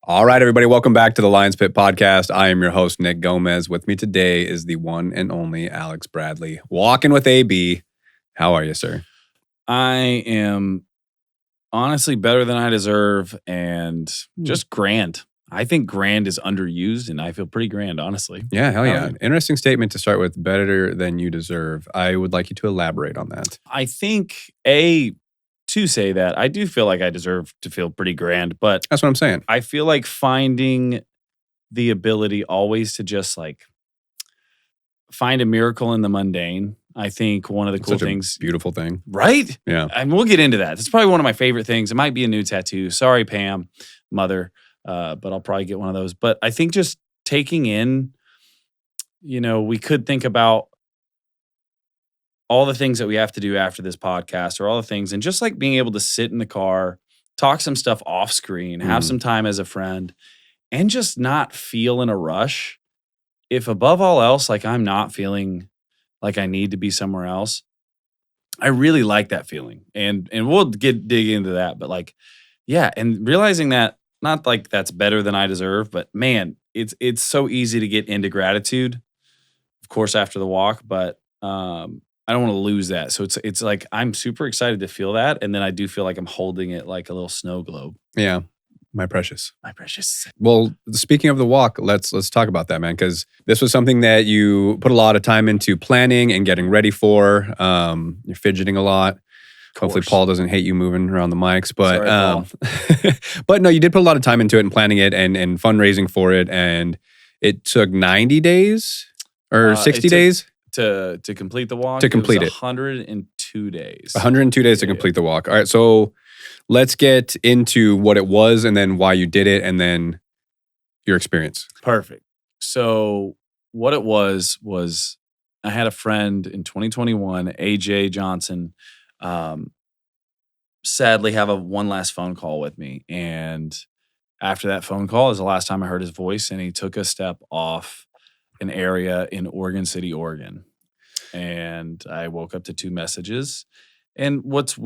All right, everybody, welcome back to the Lions Pit podcast. I am your host, Nick Gomez. With me today is the one and only Alex Bradley. Walking with AB. How are you, sir? I am honestly better than I deserve and just grand. I think grand is underused, and I feel pretty grand, honestly. Yeah, hell How yeah. are you? Interesting statement to start with, better than you deserve. I would like you to elaborate on that. I think, to say that, I do feel like I deserve to feel pretty grand, but That's what I'm saying. I feel like finding the ability always to just like find a miracle in the mundane. I think one of the It's cool such things, a beautiful thing. right? Yeah. And we'll get into that. It's probably one of my favorite things. It might be a new tattoo. Sorry, Pam, mother, but I'll probably get one of those. But I think just taking in, we could think about all the things that we have to do after this podcast or all the things, and just like being able to sit in the car, talk some stuff off screen, have some time as a friend, and just not feel in a rush. If above all else, like I'm not feeling like I need to be somewhere else, I really like that feeling. And we'll dig into that. But like, yeah, and realizing that not like that's better than I deserve, but man, it's so easy to get into gratitude, of course, after the walk, but I don't want to lose that. So it's like I'm super excited to feel that. And then I do feel like I'm holding it like a little snow globe. Yeah. My precious. My precious. Well, speaking of the walk, let's talk about that, man, because this was something that you put a lot of time into planning and getting ready for. You're fidgeting a lot. Hopefully Paul doesn't hate you moving around the mics, but Sorry, but no, you did put a lot of time into it and planning it and fundraising for it, and it took 90 days or 60 days to complete the walk. To complete it. 102 days. 102 days to complete the walk. All right, so let's get into what it was and then why you did it and then your experience. Perfect. So what it was I had a friend in 2021, AJ Johnson, sadly have one last phone call with me. And after that phone call is the last time I heard his voice, and he took a step off an area in Oregon City, Oregon. And I woke up to 2 messages. And what's the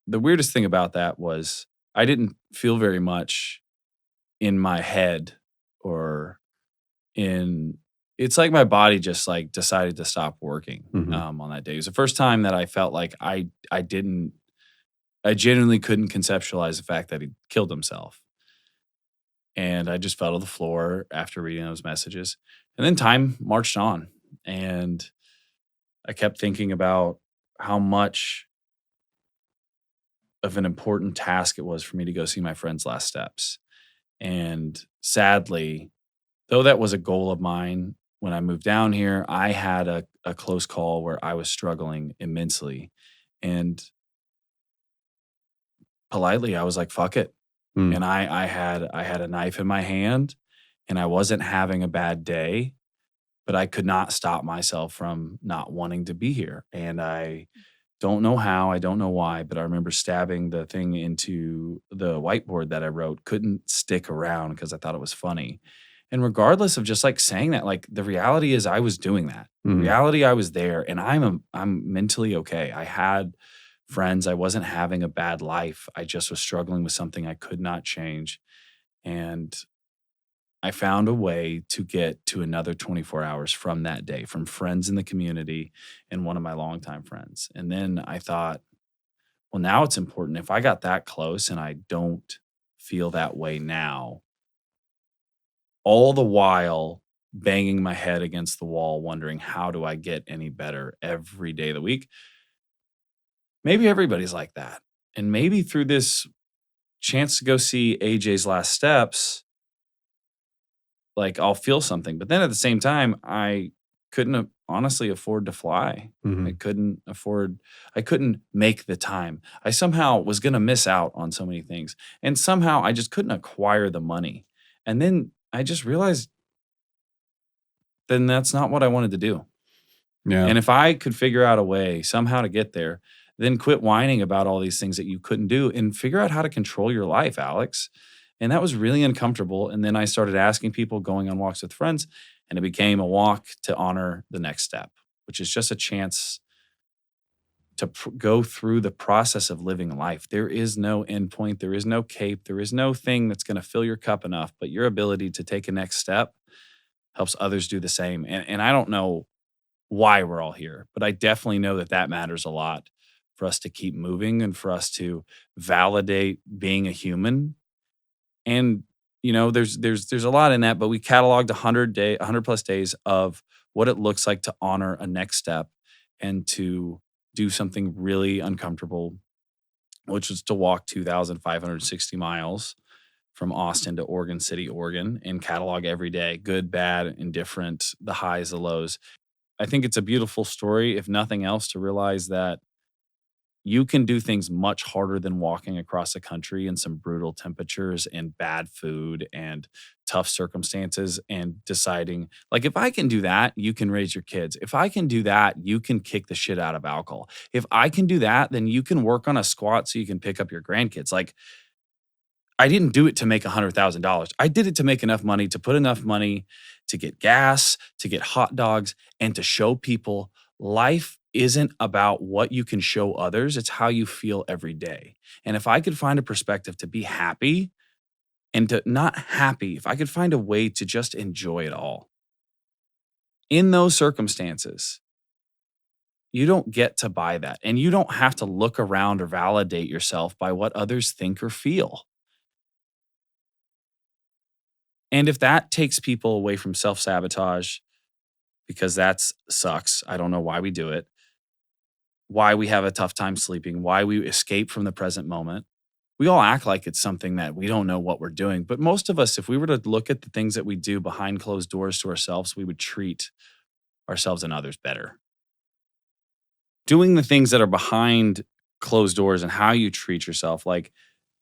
weirdest thing about that was I didn't feel very much in my head or it's like my body just like decided to stop working on that day. It was the first time that I felt like I genuinely couldn't conceptualize the fact that he killed himself. And I just fell to the floor after reading those messages. And then time marched on. And I kept thinking about how much of an important task it was for me to go see my friend's last steps. And sadly, though that was a goal of mine when I moved down here, I had a close call where I was struggling immensely. And politely, I was like, fuck it. And I had a knife in my hand, and I wasn't having a bad day, but I could not stop myself from not wanting to be here. And I don't know how, I don't know why, but I remember stabbing the thing into the whiteboard that I wrote, couldn't stick around because I thought it was funny. And regardless of just like saying that, like the reality is I was doing that. The reality I was there, and I'm mentally okay. I had friends. I wasn't having a bad life. I just was struggling with something I could not change. And I found a way to get to another 24 hours from that day, from friends in the community and one of my longtime friends. And then I thought, well, now it's important. If I got that close and I don't feel that way now, all the while banging my head against the wall, wondering how do I get any better every day of the week? Maybe everybody's like that. And maybe through this chance to go see AJ's last steps, like I'll feel something. But then at the same time, I couldn't honestly afford to fly. I couldn't make the time. I somehow was going to miss out on so many things. And somehow I just couldn't acquire the money. And then I just realized then that's not what I wanted to do. Yeah. And if I could figure out a way somehow to get there, then quit whining about all these things that you couldn't do and figure out how to control your life, Alex. And that was really uncomfortable. And then I started asking people, going on walks with friends, and it became a walk to honor the next step, which is just a chance to go through the process of living life. There is no endpoint. There is no cape. There is no thing that's going to fill your cup enough. But your ability to take a next step helps others do the same. And I don't know why we're all here, but I definitely know that that matters a lot for us to keep moving and for us to validate being a human. And there's a lot in that, but we cataloged 100 plus days of what it looks like to honor a next step and to do something really uncomfortable, which was to walk 2,560 miles from Austin to Oregon City, Oregon, and catalog every day, good, bad, indifferent, the highs, the lows. I think it's a beautiful story, if nothing else, to realize that you can do things much harder than walking across the country in some brutal temperatures and bad food and tough circumstances and deciding, like, if I can do that, you can raise your kids. If I can do that, you can kick the shit out of alcohol. If I can do that, then you can work on a squat so you can pick up your grandkids. Like, I didn't do it to make $100,000. I did it to make enough money, to put enough money to get gas, to get hot dogs, and to show people life isn't about what you can show others. It's how you feel every day. And if I could find a perspective to be happy and to not happy, if I could find a way to just enjoy it all in those circumstances, you don't get to buy that. And you don't have to look around or validate yourself by what others think or feel. And if that takes people away from self-sabotage, because that sucks, I don't know why we do it, why we have a tough time sleeping, why we escape from the present moment. We all act like it's something that we don't know what we're doing. But most of us, if we were to look at the things that we do behind closed doors to ourselves, we would treat ourselves and others better. Doing the things that are behind closed doors and how you treat yourself, like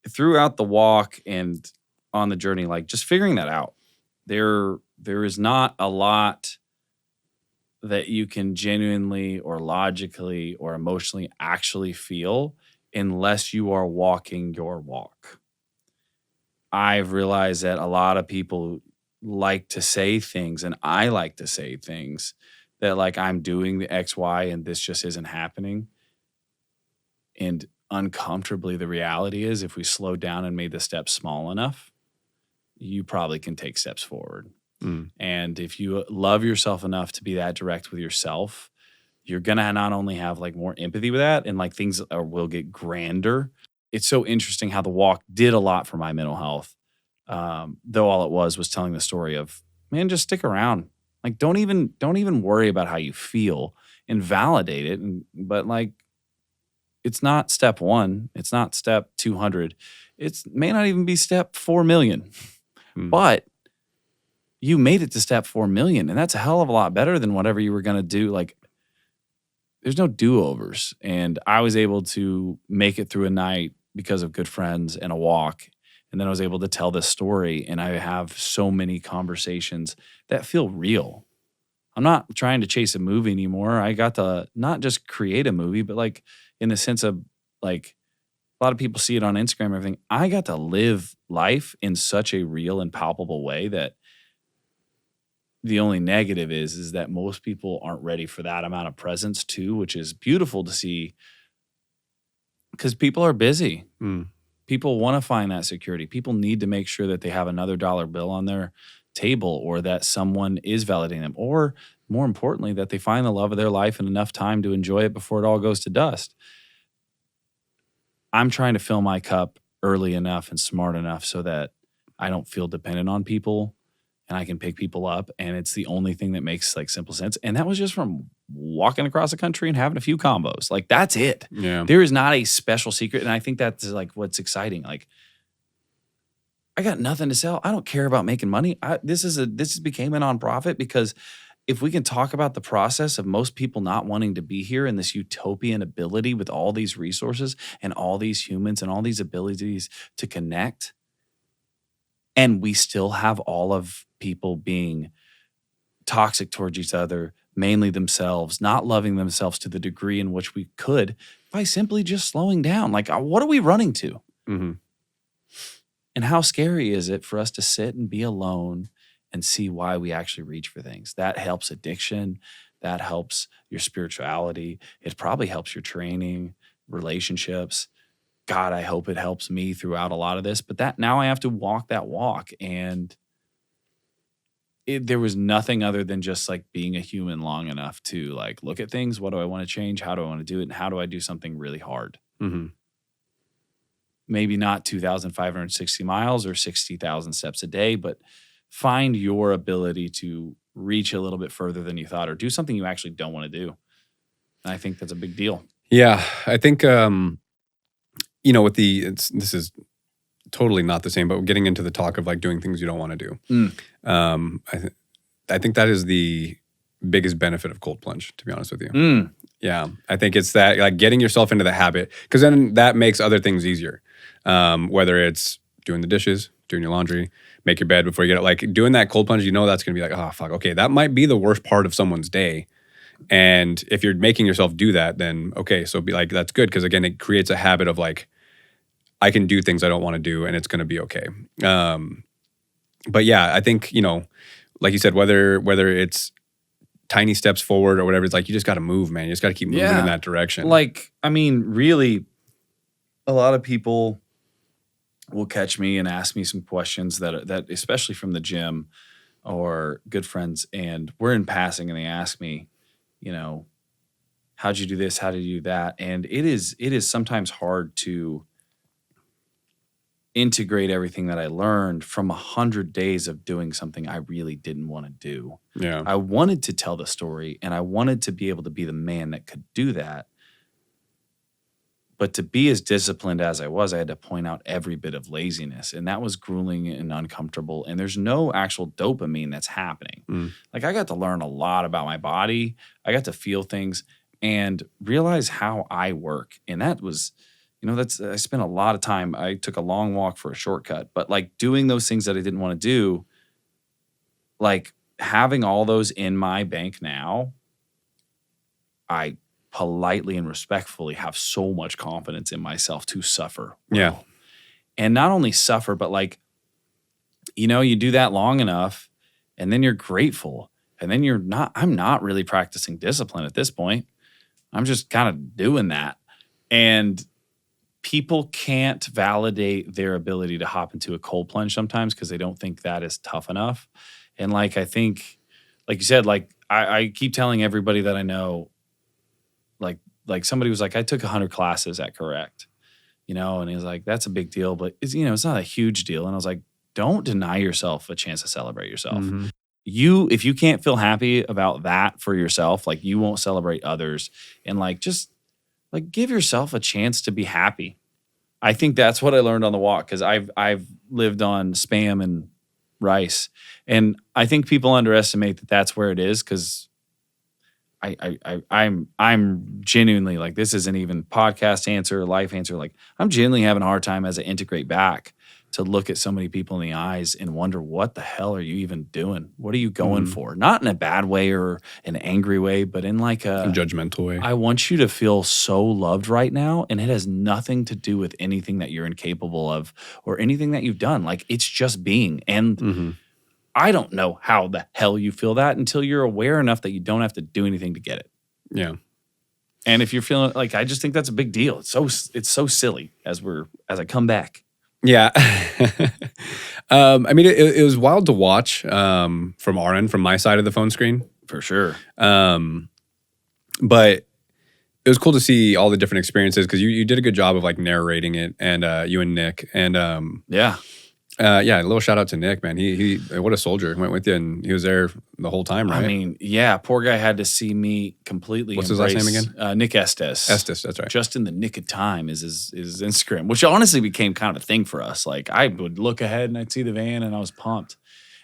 throughout the walk and on the journey, like just figuring that out. There is not a lot that you can genuinely or logically or emotionally actually feel unless you are walking your walk. I've realized that a lot of people like to say things, and I like to say things that, like, I'm doing the X, Y, and this just isn't happening. And uncomfortably, the reality is if we slowed down and made the steps small enough, you probably can take steps forward. And if you love yourself enough to be that direct with yourself, you're going to not only have like more empathy with that and like things will get grander. It's so interesting how the walk did a lot for my mental health. Though all it was telling the story of, man, just stick around. Like, don't even worry about how you feel and validate it. But like, it's not step 1. It's not step 200. It may not even be step 4 million, but you made it to step 4 million. And that's a hell of a lot better than whatever you were going to do. Like, there's no do-overs. And I was able to make it through a night because of good friends and a walk. And then I was able to tell this story. And I have so many conversations that feel real. I'm not trying to chase a movie anymore. I got to not just create a movie, but like in the sense of like, a lot of people see it on Instagram and everything. I got to live life in such a real and palpable way that the only negative is that most people aren't ready for that amount of presence too, which is beautiful to see because people are busy. People want to find that security. People need to make sure that they have another dollar bill on their table or that someone is validating them, or more importantly, that they find the love of their life and enough time to enjoy it before it all goes to dust. I'm trying to fill my cup early enough and smart enough so that I don't feel dependent on people and I can pick people up. And it's the only thing that makes like simple sense. And that was just from walking across the country and having a few combos. Like, that's it. Yeah. There is not a special secret. And I think that's like what's exciting. Like, I got nothing to sell. I don't care about making money. This became a nonprofit because if we can talk about the process of most people not wanting to be here and this utopian ability with all these resources and all these humans and all these abilities to connect, and we still have all of people being toxic towards each other, mainly themselves, not loving themselves to the degree in which we could by simply just slowing down. Like, what are we running to? And how scary is it for us to sit and be alone and see why we actually reach for things? That helps addiction. That helps your spirituality. It probably helps your training, relationships. God, I hope it helps me throughout a lot of this. But that now I have to walk that walk. And there was nothing other than just like being a human long enough to like look at things. What do I want to change? How do I want to do it? And how do I do something really hard? Mm-hmm. Maybe not 2,560 miles or 60,000 steps a day, but find your ability to reach a little bit further than you thought or do something you actually don't want to do. And I think that's a big deal. Yeah. I think, with this is totally not the same, but getting into the talk of like doing things you don't want to do. I think that is the biggest benefit of cold plunge, to be honest with you. Yeah. I think it's that like getting yourself into the habit, because then that makes other things easier. Whether it's doing the dishes, doing your laundry, make your bed before you get it. Like doing that cold plunge, that's going to be like, oh, fuck, okay, that might be the worst part of someone's day. And if you're making yourself do that, then okay, so be like, that's good. Because again, it creates a habit of like, I can do things I don't want to do and it's going to be okay. But yeah, I think, like you said, whether it's tiny steps forward or whatever, it's like, you just got to move, man. You just got to keep moving in that direction. Like, I mean, really, a lot of people will catch me and ask me some questions that especially from the gym or good friends, and we're in passing and they ask me, how'd you do this? How did you do that? And it is sometimes hard to integrate everything that I learned from 100 days of doing something I really didn't want to do. Yeah. I wanted to tell the story and I wanted to be able to be the man that could do that. But to be as disciplined as I was, I had to point out every bit of laziness. And that was grueling and uncomfortable. And there's no actual dopamine that's happening. Like I got to learn a lot about my body. I got to feel things and realize how I work. And that was, I spent a lot of time. I took a long walk for a shortcut. But like doing those things that I didn't want to do, like having all those in my bank now, I politely and respectfully have so much confidence in myself to suffer. Yeah. And not only suffer, but like, you do that long enough and then you're grateful. And then I'm not really practicing discipline at this point. I'm just kind of doing that. And people can't validate their ability to hop into a cold plunge sometimes because they don't think that is tough enough. And like, I think, like you said, like I keep telling everybody that I know, like somebody was like, I took 100 classes at Correct, and he was like, that's a big deal, but it's not a huge deal. And I was like, don't deny yourself a chance to celebrate yourself. Mm-hmm. If you can't feel happy about that for yourself, like you won't celebrate others, and like, just like give yourself a chance to be happy. I think that's what I learned on the walk. Cause I've lived on Spam and rice. And I think people underestimate that that's where it is. Cause I'm genuinely like, this isn't even podcast answer, life answer. Like I'm genuinely having a hard time as I integrate back to look at so many people in the eyes and wonder, what the hell are you even doing? What are you going for? Not in a bad way or an angry way, but in like a judgmental way. I want you to feel so loved right now. And it has nothing to do with anything that you're incapable of or anything that you've done. Like it's just being. And I don't know how the hell you feel that until you're aware enough that you don't have to do anything to get it. Yeah. And if you're feeling like, I just think that's a big deal. It's so silly as I come back. Yeah. I mean, it was wild to watch from our end, from my side of the phone screen. For sure. But it was cool to see all the different experiences because you did a good job of like narrating it, and you and Nick. And a little shout out to Nick, man. He what a soldier. He went with you and he was there the whole time, right? I mean, yeah, poor guy had to see me completely. What's his last name again? Nick Estes. Estes, that's right. Just in the nick of time is his Instagram, which honestly became kind of a thing for us. Like I would look ahead and I'd see the van and I was pumped.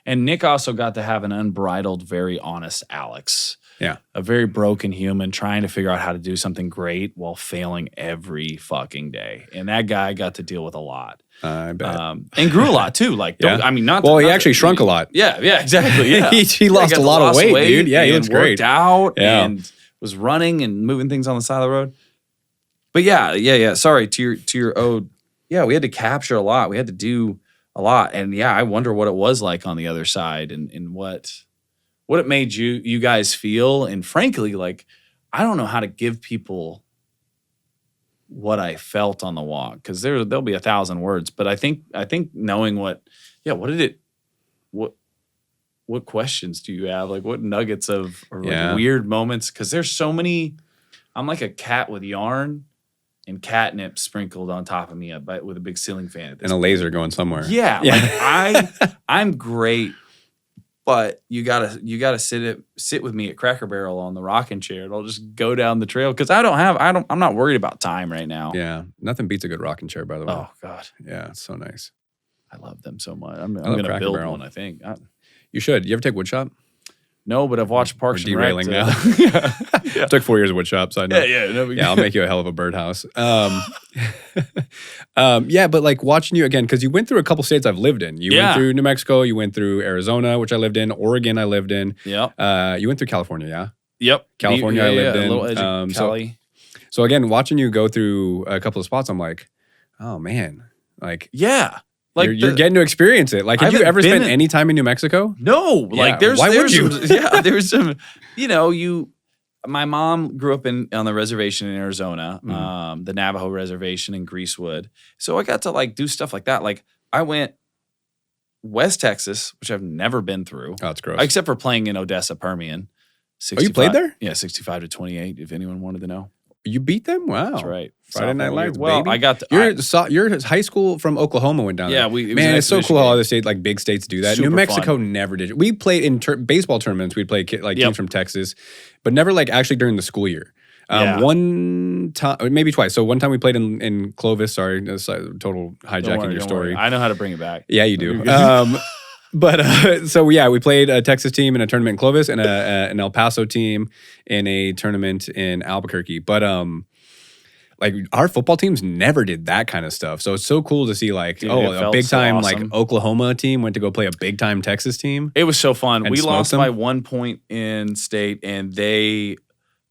And Nick also got to have an unbridled, very honest Alex. Yeah. A very broken human trying to figure out how to do something great while failing every fucking day. And that guy got to deal with a lot. I bet. And grew a lot too. Like, he actually shrunk a lot. Yeah, exactly. Yeah. he lost a lot of weight, dude. Yeah, he looks great. Worked out and was running and moving things on the side of the road. But yeah. Sorry, to your ode. Yeah, we had to capture a lot. We had to do a lot. And yeah, I wonder what it was like on the other side and what what it made you guys feel. And frankly, like, I don't know how to give people what I felt on the walk, because there'll be 1,000 words. But I think knowing what questions do you have? Like, what nuggets of or like weird moments? Because there's so many. I'm like a cat with yarn and catnip sprinkled on top of me, but with a big ceiling fan at this and a laser going somewhere. Yeah, like I'm great, but you gotta sit with me at Cracker Barrel on the rocking chair, and I'll just go down the trail because I'm not worried about time right now. Yeah, nothing beats a good rocking chair, by the way. Oh God, yeah, it's so nice. I love them so much. I'm gonna build one. I think you should. You ever take woodshop? No, but I've watched Parks and Rec. Derailing now. Yeah. Took 4 years of wood shop, so I know. Yeah, I'll make you a hell of a birdhouse. Yeah, but like watching you again, because you went through a couple states I've lived in. You went through New Mexico, you went through Arizona, which I lived in, Oregon I lived in. Yep. You went through California, yeah? Yep. California I lived in. A little edge of Cali. So again, watching you go through a couple of spots, I'm like, oh man. Like, yeah. Like you're getting to experience it. Like, have you ever spent any time in New Mexico? No. Yeah. Like, there's you? there's some, my mom grew up on the reservation in Arizona, the Navajo reservation in Greasewood. So I got to like do stuff like that. Like, I went West Texas, which I've never been through. Oh, it's gross. Except for playing in Odessa, Permian. 65, you played there? Yeah, 65-28, if anyone wanted to know. You beat them? Wow. That's right. Friday Night Lights, well, baby. I got to, your high school from Oklahoma went down there. Yeah, man, it's so cool how other states, like big states, do that. Super New Mexico fun. never did. We played in baseball tournaments. We'd play teams from Texas, but never like actually during the school year. One time, maybe twice. So one time we played in Clovis. Sorry, that's total hijacking your story. I know how to bring it back. Yeah, you do. But so yeah, we played a Texas team in a tournament in Clovis and an El Paso team in a tournament in Albuquerque. But like our football teams never did that kind of stuff. So it's so cool to see like, a big time like Oklahoma team went to go play a big time Texas team. It was so fun. We lost by 1 point in state, and they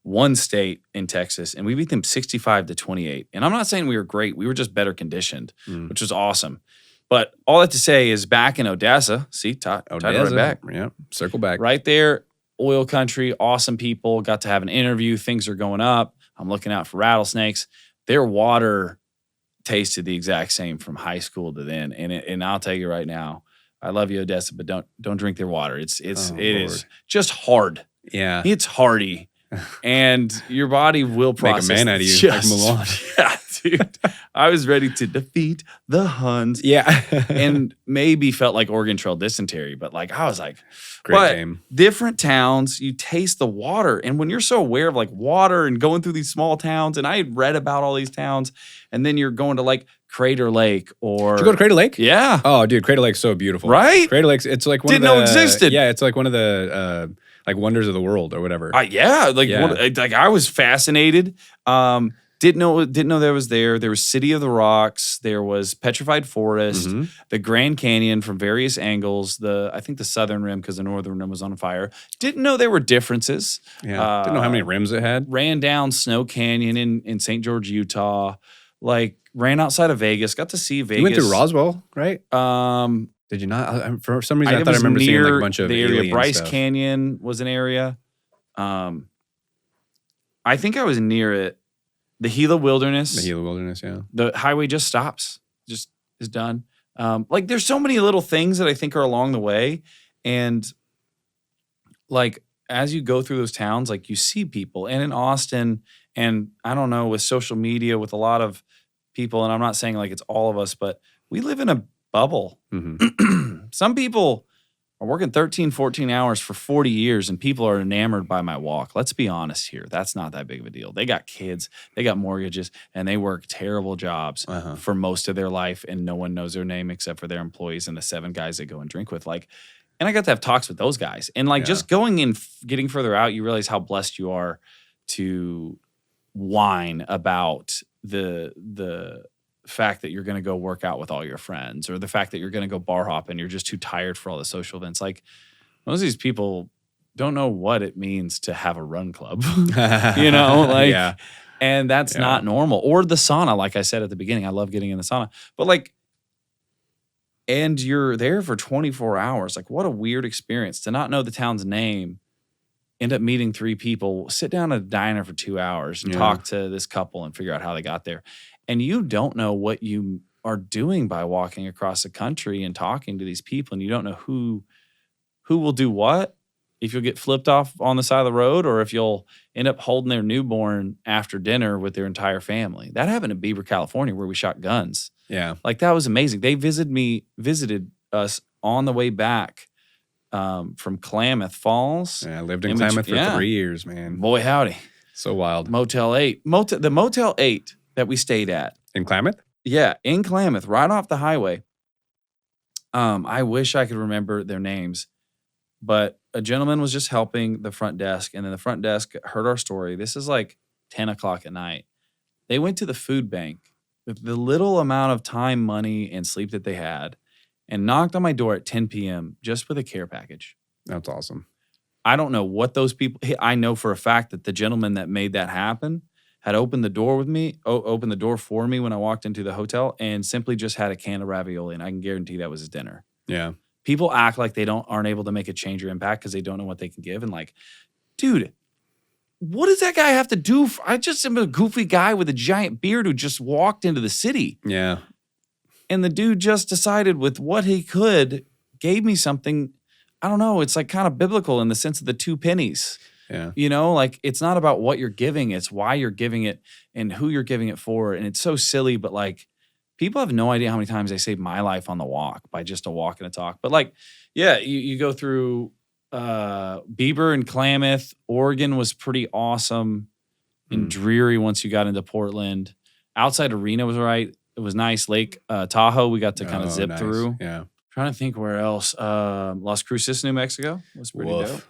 won state in Texas, and we beat them 65-28. And I'm not saying we were great. We were just better conditioned, which was awesome. But all that to say is back in Odessa, see, tied right back. Yeah, circle back. Right there, oil country, awesome people, got to have an interview, things are going up. I'm looking out for rattlesnakes. Their water tasted the exact same from high school to then. And I'll tell you right now, I love you, Odessa, but don't drink their water. It is just hard. Yeah. It's hardy. And your body will process. Make a man out of you. Like Mulan. Yeah, dude. I was ready to defeat the Huns. Yeah. And maybe felt like Oregon Trail dysentery, but like I was like, great game. Different towns, you taste the water. And when you're so aware of like water and going through these small towns, and I had read about all these towns, and then you're going to like Crater Lake or... Did you go to Crater Lake? Yeah. Oh, dude, Crater Lake's so beautiful. Right? Crater Lake's, it's like one Didn't of the... know existed. Yeah, it's like one of the like wonders of the world or whatever. Like I was fascinated. Didn't know there was there. There was City of the Rocks. There was Petrified Forest, the Grand Canyon from various angles. I think the Southern Rim because the Northern Rim was on fire. Didn't know there were differences. Yeah, didn't know how many rims it had. Ran down Snow Canyon in St. George, Utah. Like ran outside of Vegas. Got to see Vegas. You went through Roswell, right? Did you not? For some reason, I thought I remember seeing like a bunch of the area. alien Bryce stuff. Canyon was an area. I think I was near it. The Gila Wilderness. The Gila Wilderness, yeah. The highway just stops, just is done. Like there's so many little things that I think are along the way. And like as you go through those towns, like you see people. And in Austin, and I don't know, with social media, with a lot of people, and I'm not saying like it's all of us, but we live in a bubble. Some people are working 13, 14 hours for 40 years and people are enamored by my walk. Let's be honest here. That's not that big of a deal. They got kids, they got mortgages, and they work terrible jobs for most of their life, and no one knows their name except for their employees and the 7 guys they go and drink with. Like, and I got to have talks with those guys. And like just going in, getting further out, you realize how blessed you are to whine about the fact that you're going to go work out with all your friends, or the fact that you're going to go bar hop and you're just too tired for all the social events. Like most of these people don't know what it means to have a run club, you know, like, and that's not normal. Or the sauna. Like I said at the beginning, I love getting in the sauna, but like And you're there for 24 hours. Like, what a weird experience to not know the town's name, end up meeting 3 people, sit down at a diner for 2 hours and talk to this couple and figure out how they got there. And you don't know what you are doing by walking across the country and talking to these people, and you don't know who will do what, if you'll get flipped off on the side of the road or if you'll end up holding their newborn after dinner with their entire family. That happened in Beaver, California, where we shot guns. Yeah. Like, that was amazing. They visited us on the way back from Klamath Falls. Yeah, I lived in Klamath for 3 years, man. Boy, howdy. So wild. Motel 8. The Motel 8 that we stayed at. In Klamath? Yeah, in Klamath, right off the highway. I wish I could remember their names, but a gentleman was just helping the front desk, and then the front desk heard our story. This is like 10 o'clock at night. They went to the food bank with the little amount of time, money, and sleep that they had, and knocked on my door at 10 p.m. just with a care package. That's awesome. I don't know what those people, I know for a fact that the gentleman that made that happen had opened the door for me when I walked into the hotel and simply just had a can of ravioli, and I can guarantee that was his dinner. Yeah. People act like they aren't able to make a change or impact because they don't know what they can give. And like, dude, what does that guy have to do? I just am a goofy guy with a giant beard who just walked into the city. Yeah. And the dude just decided with what he could, gave me something. I don't know. It's like kind of biblical in the sense of the 2 pennies. Yeah. You know, like, it's not about what you're giving. It's why you're giving it and who you're giving it for. And it's so silly, but like, people have no idea how many times they saved my life on the walk by just a walk and a talk. But like, yeah, you go through Bieber and Klamath. Oregon was pretty awesome and dreary once you got into Portland. Outside Arena was right. It was nice. Lake Tahoe, we got to kind of zip through. Yeah. Trying to think where else. Las Cruces, New Mexico was pretty dope.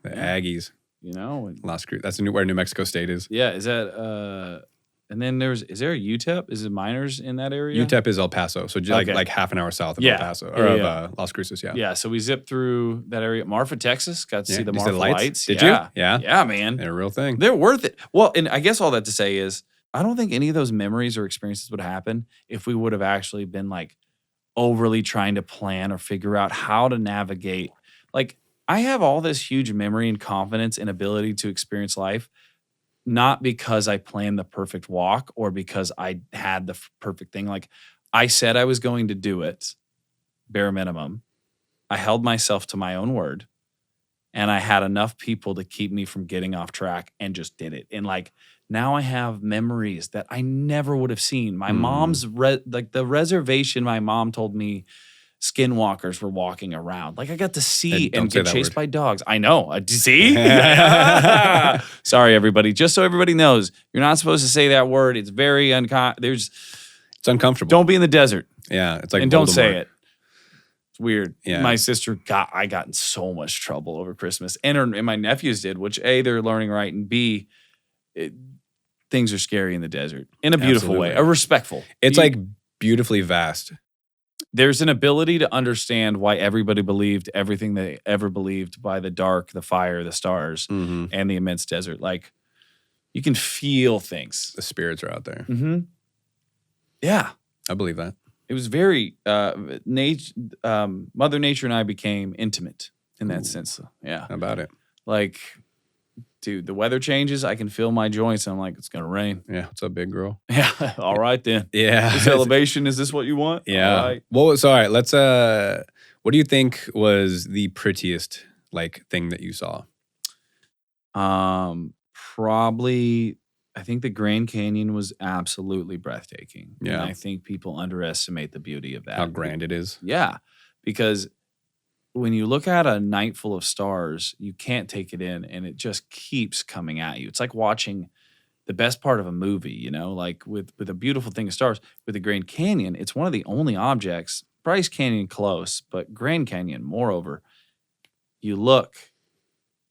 The Aggies. You know, Las Cruces. That's where New Mexico State is. Yeah, is that and then is there a UTEP? Is it miners in that area? UTEP is El Paso, so just like half an hour south of El Paso or of Las Cruces. Yeah. Yeah. So we zipped through that area. Marfa, Texas. Got to see the Marfa lights. Did you? Yeah. Yeah, man. They're a real thing. They're worth it. Well, and I guess all that to say is, I don't think any of those memories or experiences would happen if we would have actually been like overly trying to plan or figure out how to navigate. Like, I have all this huge memory and confidence and ability to experience life, not because I planned the perfect walk or because I had the perfect thing. Like, I said I was going to do it, bare minimum. I held myself to my own word, and I had enough people to keep me from getting off track and just did it. And like, now I have memories that I never would have seen. My mom's the reservation my mom told me skinwalkers were walking around. Like, I got to see and get chased by dogs. I know. See? Sorry, everybody. Just so everybody knows, you're not supposed to say that word. It's very it's uncomfortable. Don't be in the desert. Yeah, it's like and don't say it. It's weird. Yeah. My sister got in so much trouble over Christmas, and my nephews did. Which A, they're learning right, and B, things are scary in the desert in a beautiful way, a respectful. It's like beautifully vast. There's an ability to understand why everybody believed everything they ever believed by the dark, the fire, the stars, and the immense desert. Like, you can feel things. The spirits are out there. Mm-hmm. Yeah. I believe that. It was very, Mother Nature and I became intimate in that sense. Yeah. How about it? Like, dude, the weather changes. I can feel my joints. And I'm like, it's going to rain. Yeah. What's up, big girl? Yeah. All right, then. Yeah. This elevation, is this what you want? Yeah. All right. Well, so all right, let's, what do you think was the prettiest, like, thing that you saw? Probably, I think the Grand Canyon was absolutely breathtaking. Yeah. And I think people underestimate the beauty of that. How grand it is. Yeah. Because when you look at a night full of stars, you can't take it in, and it just keeps coming at you. It's like watching the best part of a movie, you know, like with a beautiful thing of stars. With the Grand Canyon, it's one of the only objects, Bryce Canyon close, but Grand Canyon, moreover, you look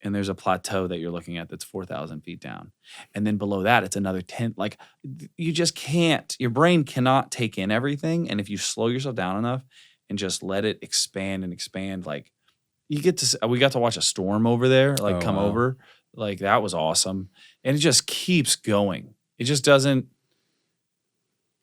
and there's a plateau that you're looking at that's 4,000 feet down. And then below that, it's another 10. Like, you just can't, your brain cannot take in everything. And if you slow yourself down enough and just let it expand and expand, like, we got to watch a storm over there, like, come over. Like, that was awesome. And it just keeps going. It just doesn't,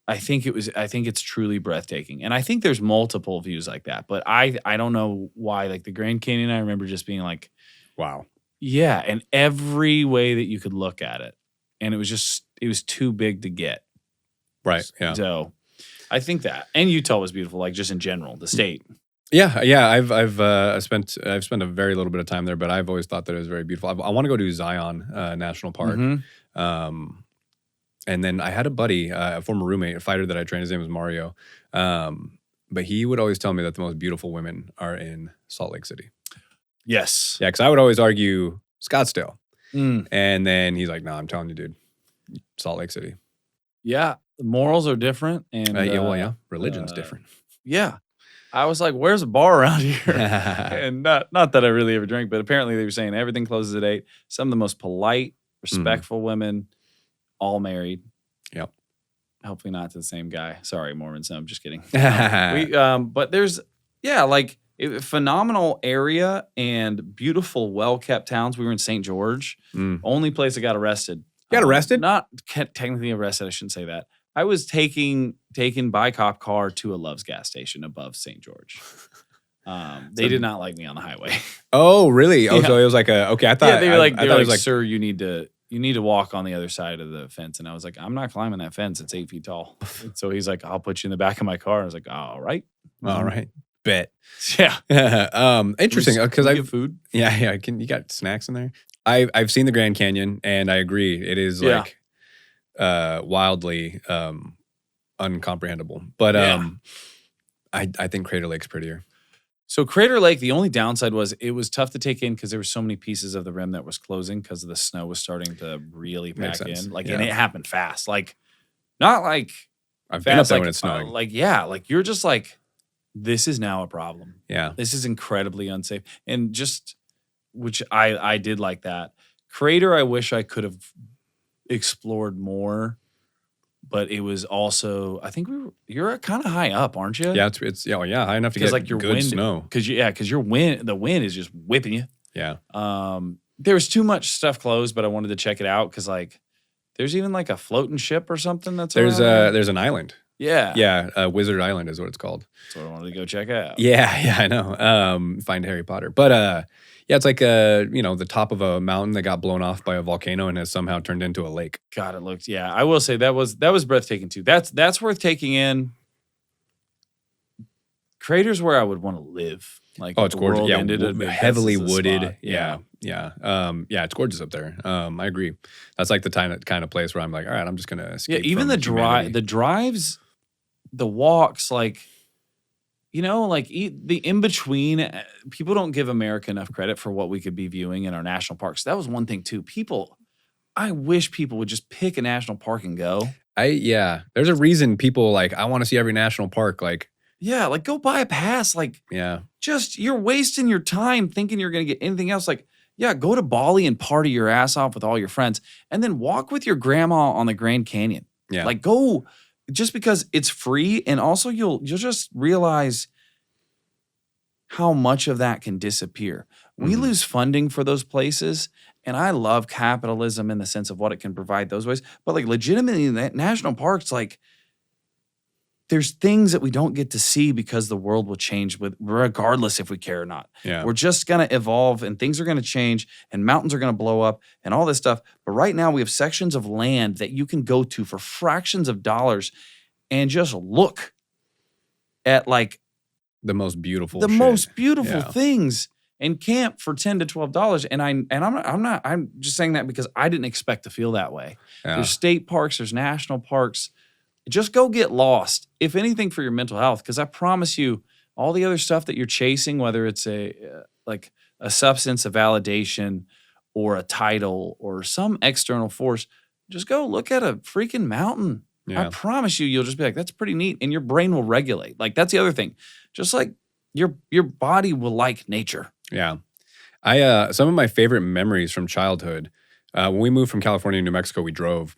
I think it's truly breathtaking. And I think there's multiple views like that. But I don't know why. Like the Grand Canyon, I remember just being like, wow. Yeah. And every way that you could look at it. And it was too big to get. Right. Yeah. So I think that. And Utah was beautiful, like just in general, the state. Yeah. I've spent a very little bit of time there, but I've always thought that it was very beautiful. I want to go to Zion National Park. Mm-hmm. And then I had a buddy, a former roommate, a fighter that I trained. His name was Mario. But he would always tell me that the most beautiful women are in Salt Lake City. Yes. Yeah, because I would always argue Scottsdale. Mm. And then he's like, no, I'm telling you, dude, Salt Lake City. Yeah. The morals are different. And religion's different. Yeah. I was like, where's a bar around here? And not that I really ever drink, but apparently they were saying everything closes at 8. Some of the most polite, respectful women, all married. Yep. Hopefully not to the same guy. Sorry, Mormons. No, I'm just kidding. But there's, phenomenal area and beautiful, well-kept towns. We were in St. George. Only place I got arrested. You got arrested? Not technically arrested. I shouldn't say that. I was taken by cop car to a Love's gas station above St. George. They did not like me on the highway. Oh, really? Oh, so it was like okay. I thought they were like, it was like, sir, you need to walk on the other side of the fence. And I was like, I'm not climbing that fence. It's 8 feet tall. So he's like, I'll put you in the back of my car. I was like, all right. Bet. Yeah. Interesting. Because I have food. Yeah. You got snacks in there? I've seen the Grand Canyon, and I agree. It is like wildly uncomprehendable. But I think Crater Lake's prettier. So Crater Lake, the only downside was it was tough to take in because there were so many pieces of the rim that was closing because the snow was starting to really pack in. And it happened fast. Like, not like I've fast, been up there like, when it's snowing. You're just like, this is now a problem. Yeah. This is incredibly unsafe. And just, which I did like that. Crater, I wish I could have explored more. But it was also, I think you're kind of high up, aren't you? Yeah, it's high enough to get like your good wind, snow. Because the wind is just whipping you. Yeah. There was too much stuff closed, but I wanted to check it out because like there's even like a floating ship or something there's an island. Yeah. Yeah, Wizard Island is what it's called. So I wanted to go check out. Yeah, I know. Find Harry Potter. But it's like the top of a mountain that got blown off by a volcano and has somehow turned into a lake. God, it looked. Yeah, I will say that was breathtaking too. That's worth taking in. Crater's where I would want to live. Like, it's gorgeous. Yeah, heavily wooded. Yeah. It's gorgeous up there. I agree. That's like the kind of place where I'm like, all right, I'm just gonna escape. Yeah, even the drives, the walks, like. The in-between, people don't give America enough credit for what we could be viewing in our national parks. That was one thing, too. I wish people would just pick a national park and go. There's a reason people, like, I want to see every national park, like. Yeah, like, go buy a pass. Like, just, you're wasting your time thinking you're going to get anything else. Like, go to Bali and party your ass off with all your friends, and then walk with your grandma on the Grand Canyon. Yeah. Like, go. Just because it's free, and also you'll just realize how much of that can disappear. We lose funding for those places, and I love capitalism in the sense of what it can provide those ways. But like legitimately, national parks, like there's things that we don't get to see because the world will change regardless if we care or not. Yeah. We're just gonna evolve, and things are gonna change, and mountains are gonna blow up, and all this stuff. But right now, we have sections of land that you can go to for fractions of dollars, and just look at like the most beautiful, things, and camp for $10 to $12. And I'm just saying that because I didn't expect to feel that way. Yeah. There's state parks, there's national parks. Just go get lost, if anything, for your mental health. Because I promise you, all the other stuff that you're chasing, whether it's a substance, a validation, or a title, or some external force, just go look at a freaking mountain. Yeah. I promise you'll just be like, that's pretty neat. And your brain will regulate. Like, that's the other thing. Just like your body will like nature. Yeah. Some of my favorite memories from childhood, when we moved from California to New Mexico, we drove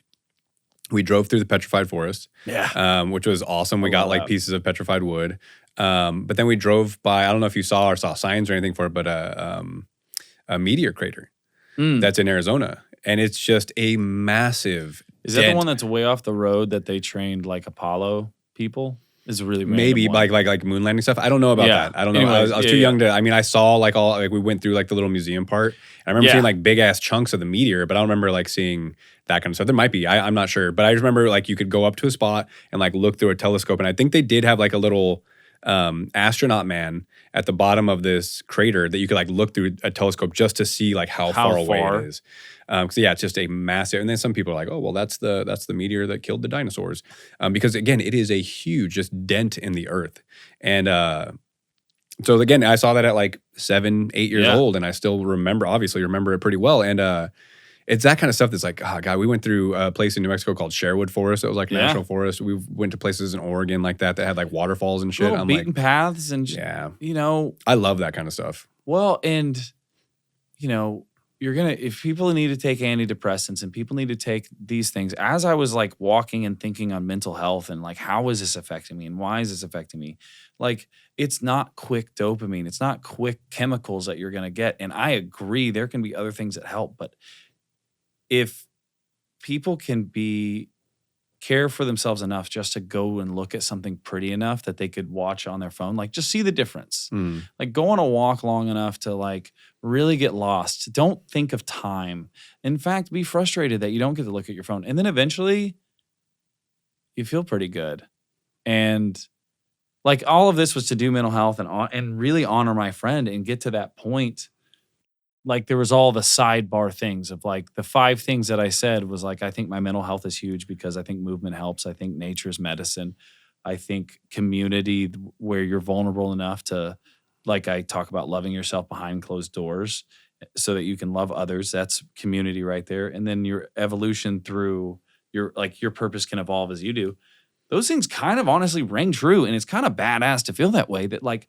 through the petrified forest, which was awesome. We got like pieces of petrified wood. But then we drove by, I don't know if you saw signs or anything for it, but a meteor crater that's in Arizona. And it's just a massive Is that the one that's way off the road that they trained like Apollo people? Is a really maybe like moon landing stuff. I don't know about that. I don't know. Anyways, I was too young to. I mean, I saw like we went through like the little museum part. I remember seeing like big ass chunks of the meteor, but I don't remember like seeing that kind of stuff. There might be. I'm not sure, but I just remember like you could go up to a spot and like look through a telescope, and I think they did have like a little astronaut man at the bottom of this crater that you could like look through a telescope just to see like how far away it is. Because it's just a massive. And then some people are like, oh well, that's the meteor that killed the dinosaurs. Because again, it is a huge just dent in the earth. And so again, I saw that at like 7, 8 years old, and I still obviously remember it pretty well. And it's that kind of stuff that's like, oh God, we went through a place in New Mexico called Sherwood Forest. It was like national forest. We went to places in Oregon like that had like waterfalls and shit. Little beaten paths and I love that kind of stuff. Well, and if people need to take antidepressants and people need to take these things, as I was like walking and thinking on mental health and like, how is this affecting me and why is this affecting me? Like, it's not quick dopamine. It's not quick chemicals that you're going to get. And I agree, there can be other things that help, but if people can care for themselves enough just to go and look at something pretty enough that they could watch on their phone, like just see the difference. Like go on a walk long enough to like really get lost. Don't think of time. In fact, be frustrated that you don't get to look at your phone. And then eventually you feel pretty good. And like all of this was to do mental health and really honor my friend and get to that point. Like there was all the sidebar things of like the 5 things that I said was like, I think my mental health is huge because I think movement helps. I think nature's medicine. I think community where you're vulnerable enough to, like I talk about loving yourself behind closed doors so that you can love others. That's community right there. And then your evolution through your purpose can evolve as you do. Those things kind of honestly ring true. And it's kind of badass to feel that way that like,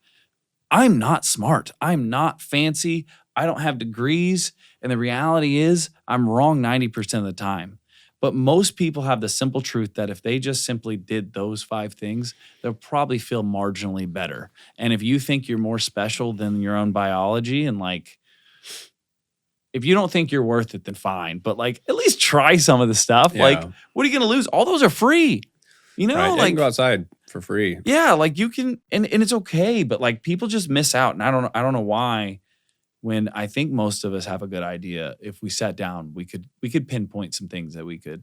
I'm not smart. I'm not fancy. I don't have degrees. And the reality is I'm wrong 90% of the time. But most people have the simple truth that if they just simply did those 5 things, they'll probably feel marginally better. And if you think you're more special than your own biology and like, if you don't think you're worth it, then fine. But like, at least try some of the stuff. Yeah. Like, what are you going to lose? All those are free. Right. Like you can go outside for free. Yeah, like you can, and it's okay. But like people just miss out. And I don't know why. When I think most of us have a good idea, if we sat down, we could pinpoint some things that we could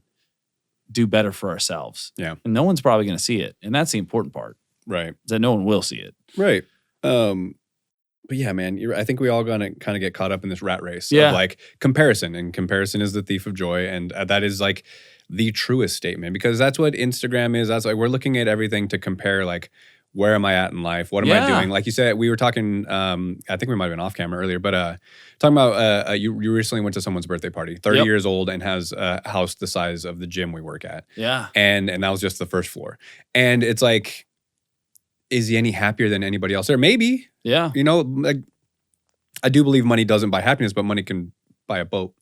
do better for ourselves. Yeah. And no one's probably going to see it. And that's the important part. Right. Is that no one will see it. Right. But yeah, man, I think we all gonna kind of get caught up in this rat race of like comparison, and comparison is the thief of joy. And that is like the truest statement, because that's what Instagram is. That's like, we're looking at everything to compare, like, where am I at in life? What am I doing? Like you said, we were talking, I think we might have been off camera earlier, but talking about you recently went to someone's birthday party, 30 years old, and has a house the size of the gym we work at. Yeah. And that was just the first floor. And it's like, is he any happier than anybody else there? Maybe. Yeah. Like, I do believe money doesn't buy happiness, but money can buy a boat.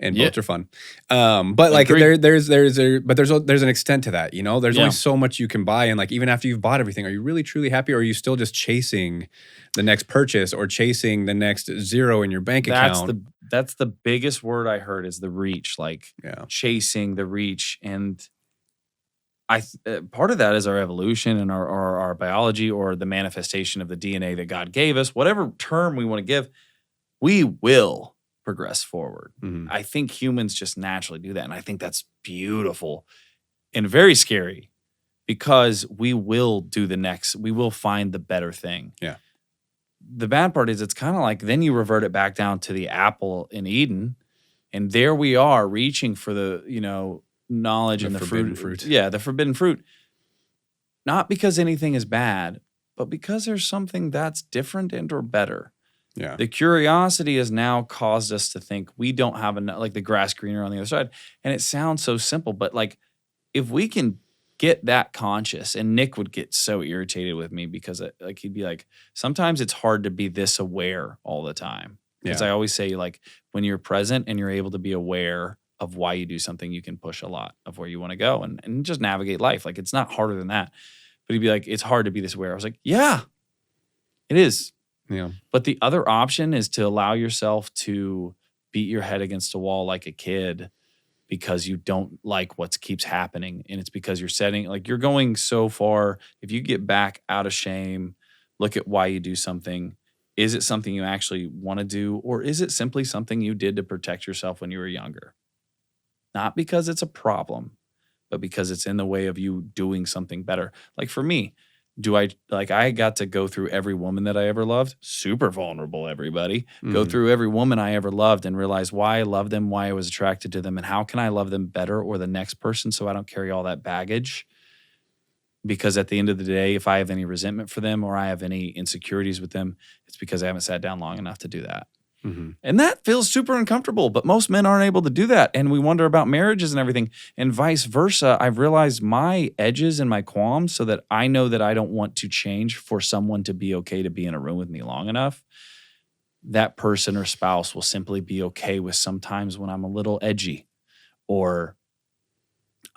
And boats are fun. But like there's an extent to that, There's only so much you can buy. And like, even after you've bought everything, are you really truly happy? Or are you still just chasing the next purchase or chasing the next zero in your bank account? That's the biggest word I heard is the reach, like chasing the reach. And part of that is our evolution and our biology, or the manifestation of the DNA that God gave us, whatever term we want to give, we will progress forward. Mm-hmm. I think humans just naturally do that. And I think that's beautiful and very scary, because we will we will find the better thing. Yeah. The bad part is it's kind of like, then you revert it back down to the apple in Eden. And there we are reaching for the, knowledge and the fruit. Yeah. The forbidden fruit. Not because anything is bad, but because there's something that's different and or better. Yeah. The curiosity has now caused us to think we don't have enough, like the grass greener on the other side. And it sounds so simple, but like if we can get that conscious, and Nick would get so irritated with me because like he'd be like, sometimes it's hard to be this aware all the time. Because I always say, like, when you're present and you're able to be aware of why you do something, you can push a lot of where you want to go and just navigate life. Like, it's not harder than that. But he'd be like, it's hard to be this aware. I was like, yeah, it is. Yeah. But the other option is to allow yourself to beat your head against a wall like a kid because you don't like what keeps happening. And it's because you're going so far. If you get back out of shame, look at why you do something. Is it something you actually want to do? Or is it simply something you did to protect yourself when you were younger? Not because it's a problem, but because it's in the way of you doing something better. Like for me, I got to go through every woman that I ever loved, super vulnerable, everybody. Go through every woman I ever loved and realize why I loved them, why I was attracted to them, and how can I love them better or the next person so I don't carry all that baggage. Because at the end of the day, if I have any resentment for them or I have any insecurities with them, it's because I haven't sat down long enough to do that. And that feels super uncomfortable, but most men aren't able to do that. And we wonder about marriages and everything. And vice versa, I've realized my edges and my qualms so that I know that I don't want to change for someone to be okay to be in a room with me long enough. That person or spouse will simply be okay with sometimes when I'm a little edgy or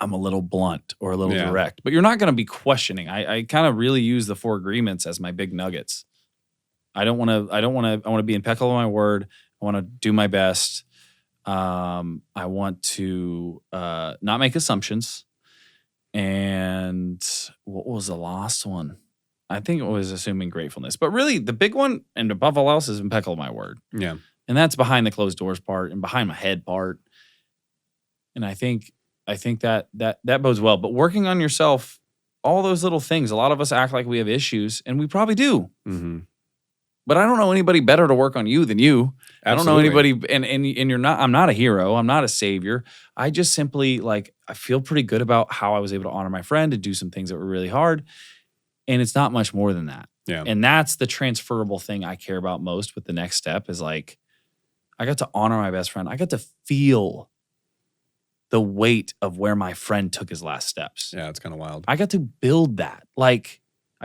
I'm a little blunt or a little direct. But you're not going to be questioning. I kind of really use the 4 agreements as my big nuggets. I want to be impeccable in my word. I want to do my best. I want to not make assumptions. And what was the last one? I think it was assuming gratefulness. But really, the big one, and above all else, is impeccable in my word. Yeah. And that's behind the closed doors part and behind my head part. And I think that bodes well. But working on yourself, all those little things, a lot of us act like we have issues, and we probably do. But I don't know anybody better to work on you than you. Absolutely. I don't know anybody, and you're not. I'm not a hero. I'm not a savior. I just simply I feel pretty good about how I was able to honor my friend and do some things that were really hard, and it's not much more than that. Yeah. And that's the transferable thing I care about most with the next step is I got to honor my best friend. I got to feel the weight of where my friend took his last steps. Yeah, it's kind of wild. I got to build that. I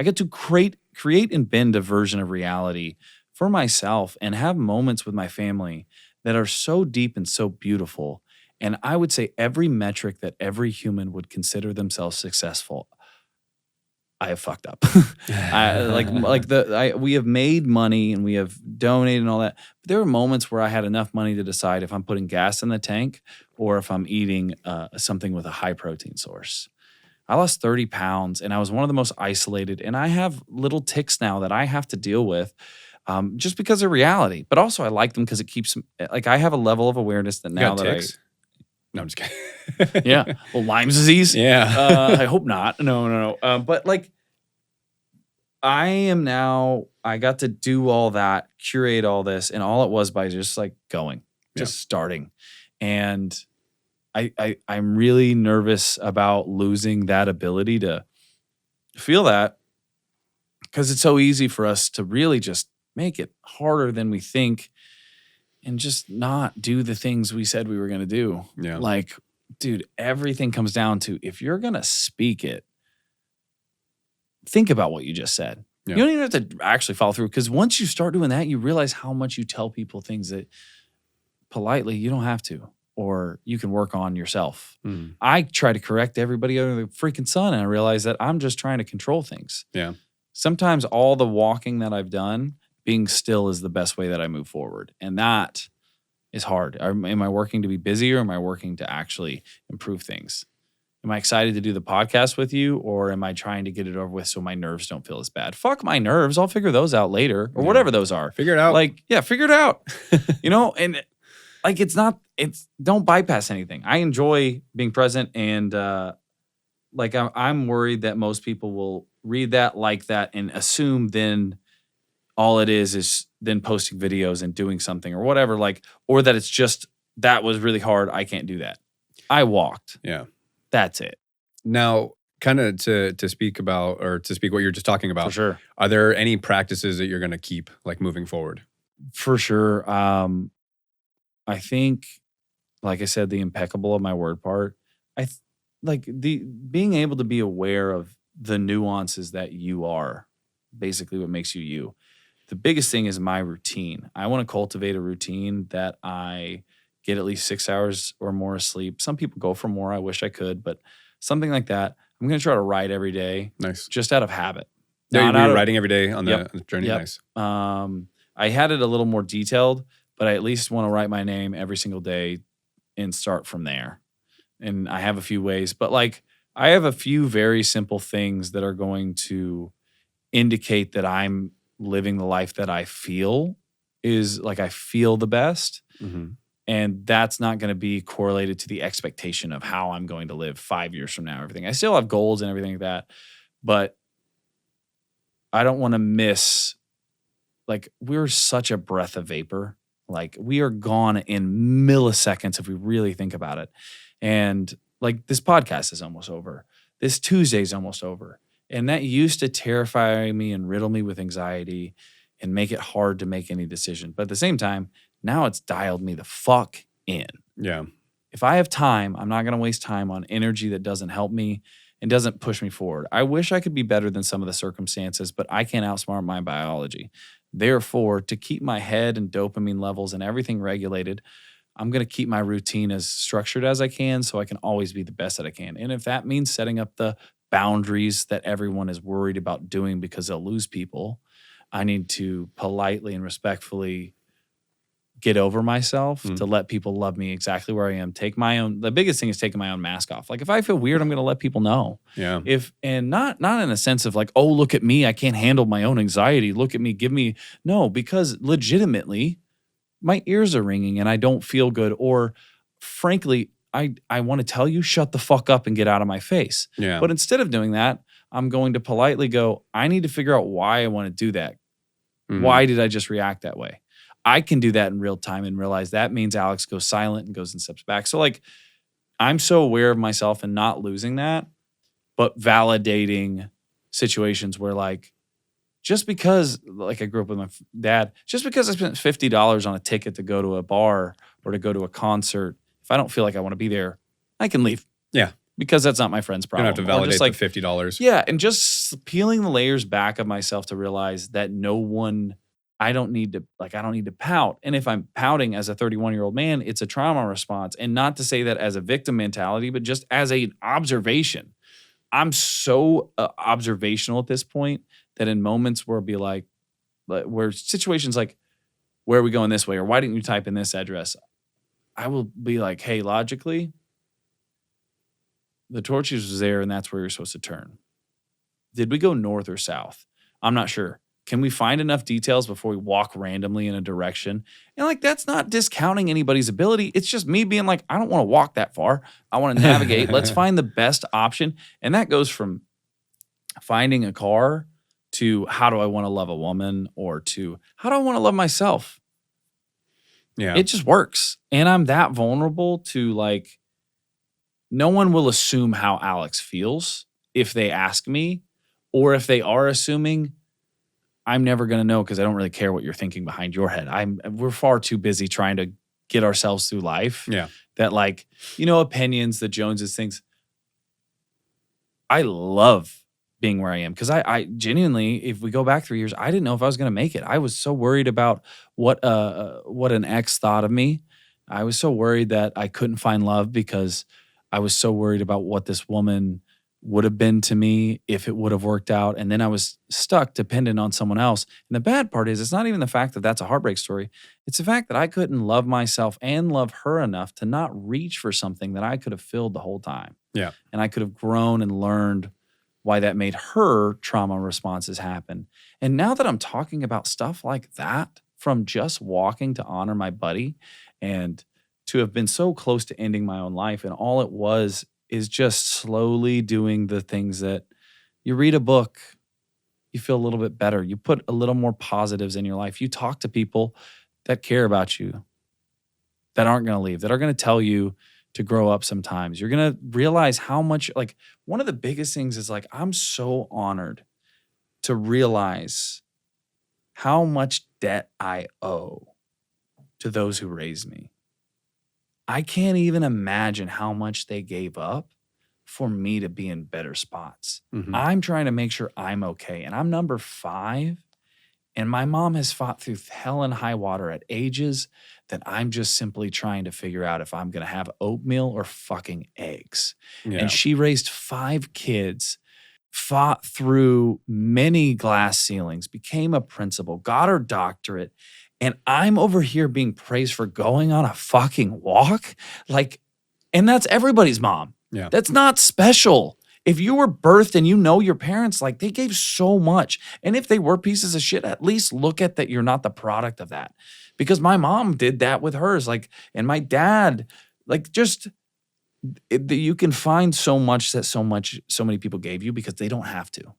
get to create and bend a version of reality for myself and have moments with my family that are so deep and so beautiful. And I would say every metric that every human would consider themselves successful, I have fucked up. We have made money and we have donated and all that. But there are moments where I had enough money to decide if I'm putting gas in the tank or if I'm eating something with a high protein source. I lost 30 pounds and I was one of the most isolated. And I have little tics now that I have to deal with just because of reality. But also I like them because it keeps, I have a level of awareness that now that tics? No, I'm just kidding. Yeah. Well, Lyme's disease? Yeah. I hope not. No. But I got to do all that, curate all this. And all it was by just going, just starting. And I'm really nervous about losing that ability to feel that because it's so easy for us to really just make it harder than we think and just not do the things we said we were going to do. Yeah. Dude, everything comes down to if you're going to speak it, think about what you just said. Yeah. You don't even have to actually follow through because once you start doing that, you realize how much you tell people things that politely you don't have to. Or you can work on yourself. I try to correct everybody under the freaking sun, and I realize that I'm just trying to control things. Yeah. Sometimes all the walking that I've done, being still is the best way that I move forward. And that is hard. Am I working to be busy or am I working to actually improve things? Am I excited to do the podcast with you or am I trying to get it over with so my nerves don't feel as bad? Fuck my nerves. I'll figure those out later or whatever those are. Figure it out. Figure it out. And don't bypass anything. I enjoy being present and I'm worried that most people will read that like that and assume then all it is then posting videos and doing something or whatever, or that it's just that was really hard. I can't do that. I walked. Yeah. That's it. Now, kind of to speak about or to speak what you're just talking about. For sure. Are there any practices that you're going to keep moving forward? For sure. I think, like I said, the impeccable of my word part, being able to be aware of the nuances that you are, basically what makes you you. The biggest thing is my routine. I want to cultivate a routine that I get at least 6 hours or more of sleep. Some people go for more. I wish I could, but something like that. I'm going to try to write every day. Nice. Just out of habit. Yeah, you're writing every day on the journey. Yep. Nice. I had it a little more detailed, but I at least want to write my name every single day and start from there. and I have a few ways, but like I have a few very simple things that are going to indicate that I'm living the life that I feel is like I feel the best. Mm-hmm. And that's not going to be correlated to the expectation of how I'm going to live 5 years from now, everything. I still have goals and everything like that, but I don't want to miss, like, we're such a breath of vapor. Like, we are gone in milliseconds if we really think about it. And like, this podcast is almost over. This Tuesday's almost over. And that used to terrify me and riddle me with anxiety and make it hard to make any decision. But at the same time, now it's dialed me the fuck in. Yeah. If I have time, I'm not going to waste time on energy that doesn't help me and doesn't push me forward. I wish I could be better than some of the circumstances, but I can't outsmart my biology. Therefore, to keep my head and dopamine levels and everything regulated, I'm going to keep my routine as structured as I can so I can always be the best that I can. And if that means setting up the boundaries that everyone is worried about doing because they'll lose people, I need to politely and respectfully get over myself to let people love me exactly where I am. The biggest thing is taking my own mask off. Like if I feel weird, I'm going to let people know. Yeah. And not in a sense of like, oh, look at me, I can't handle my own anxiety. Look at me, no, because legitimately my ears are ringing and I don't feel good. Or frankly, I want to tell you, shut the fuck up and get out of my face. Yeah. But instead of doing that, I'm going to politely go, I need to figure out why I want to do that. Mm-hmm. Why did I just react that way? I can do that in real time and realize that means Alex goes silent and goes and steps back. So like, I'm so aware of myself and not losing that, but validating situations where like, just because like I grew up with my dad, just because I spent $50 on a ticket to go to a bar or to go to a concert, if I don't feel like I want to be there, I can leave. Yeah. Because that's not my friend's problem. You don't have to validate just like, the $50. Yeah. And just peeling the layers back of myself to realize that I don't need to pout. And if I'm pouting as a 31-year-old man, it's a trauma response. And not to say that as a victim mentality, but just as an observation. I'm so observational at this point that in moments where it'll be like, where situations like, where are we going this way? Or why didn't you type in this address? I will be like, hey, logically, the Torchies was there and that's where you're supposed to turn. Did we go north or south? I'm not sure. Can we find enough details before we walk randomly in a direction? And like, that's not discounting anybody's ability. It's just me being like, I don't want to walk that far. I want to navigate. Let's find the best option. And that goes from finding a car to how do I want to love a woman or to how do I want to love myself? Yeah. It just works. And I'm that vulnerable to like, no one will assume how Alex feels if they ask me, or if they are assuming, I'm never going to know because I don't really care what you're thinking behind your head. We're far too busy trying to get ourselves through life. Yeah. That like, opinions, the Joneses, things. I love being where I am because I genuinely, if we go back 3 years, I didn't know if I was going to make it. I was so worried about what an ex thought of me. I was so worried that I couldn't find love because I was so worried about what this woman would have been to me if it would have worked out. And then I was stuck dependent on someone else. And the bad part is, it's not even the fact that that's a heartbreak story. It's the fact that I couldn't love myself and love her enough to not reach for something that I could have filled the whole time. Yeah. And I could have grown and learned why that made her trauma responses happen. And now that I'm talking about stuff like that, from just walking to honor my buddy and to have been so close to ending my own life, and all it was is just slowly doing the things that you read a book, you feel a little bit better. You put a little more positives in your life. You talk to people that care about you, that aren't going to leave, that are going to tell you to grow up sometimes. You're going to realize how much, like, one of the biggest things is like, I'm so honored to realize how much debt I owe to those who raised me. I can't even imagine how much they gave up for me to be in better spots. Mm-hmm. I'm trying to make sure I'm okay. And I'm number 5. And my mom has fought through hell and high water at ages that I'm just simply trying to figure out if I'm going to have oatmeal or fucking eggs. Yeah. And she raised 5 kids, fought through many glass ceilings, became a principal, got her doctorate. And I'm over here being praised for going on a fucking walk. Like, And that's everybody's mom. Yeah. That's not special. If you were birthed and you know your parents, like they gave so much. And if they were pieces of shit, at least look at that you're not the product of that. Because my mom did that with hers. Like, and my dad, like just you can find so much that so many people gave you because they don't have to.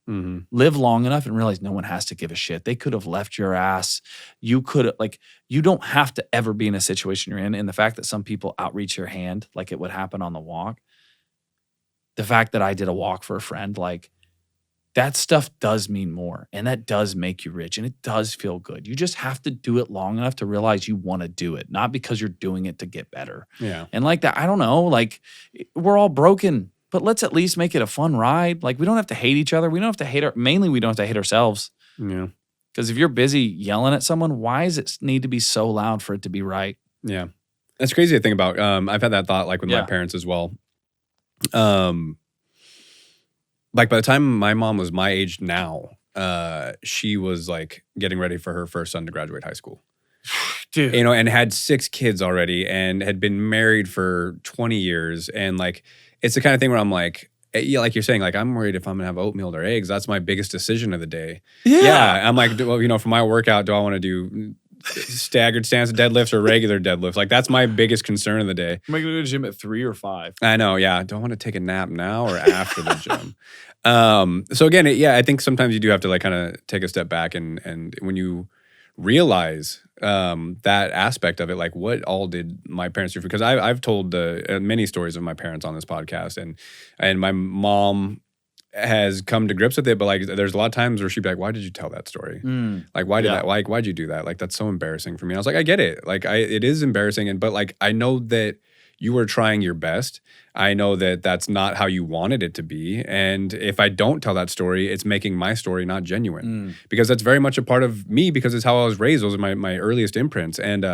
Live long enough and realize no one has to give a shit. They could have left your ass. You could like, you don't have to ever be in a situation you're in. And the fact that some people outreach your hand, like it would happen on the walk, the fact that I did a walk for a friend, like that stuff does mean more, and that does make you rich, and it does feel good. You just have to do it long enough to realize you want to do it, not because you're doing it to get better. Yeah. And like that, I don't know, like we're all broken, but let's at least make it a fun ride. Like we don't have to hate each other. We don't have to hate mainly we don't have to hate ourselves. Yeah. Because if you're busy yelling at someone, why does it need to be so loud for it to be right? Yeah. That's crazy to think about. I've had that thought like with my parents as well. Like by the time my mom was my age now, she was like getting ready for her first son to graduate high school. Dude. You know, and had 6 kids already and had been married for 20 years. And like, it's the kind of thing where I'm like, yeah, like you're saying, like, I'm worried if I'm gonna have oatmeal or eggs. That's my biggest decision of the day. Yeah. I'm like, well, you know, for my workout, do I want to do staggered stance deadlifts or regular deadlifts? Like that's my biggest concern of the day. Am I going to go to the gym at 3 or 5? I know, yeah. Do I want to take a nap now or after the gym? So again, I think sometimes you do have to like kind of take a step back and when you realize that aspect of it, like what all did my parents do? Because I've told many stories of my parents on this podcast, and my mom has come to grips with it, but like there's a lot of times where she'd be like, why did you tell that story? Like why did that, like why'd you do that? Like that's so embarrassing for me. I was like, I get it. Like it is embarrassing, but like I know that you were trying your best. I know that that's not how you wanted it to be. And if I don't tell that story, it's making my story not genuine. Because that's very much a part of me because it's how I was raised. Those are my earliest imprints. And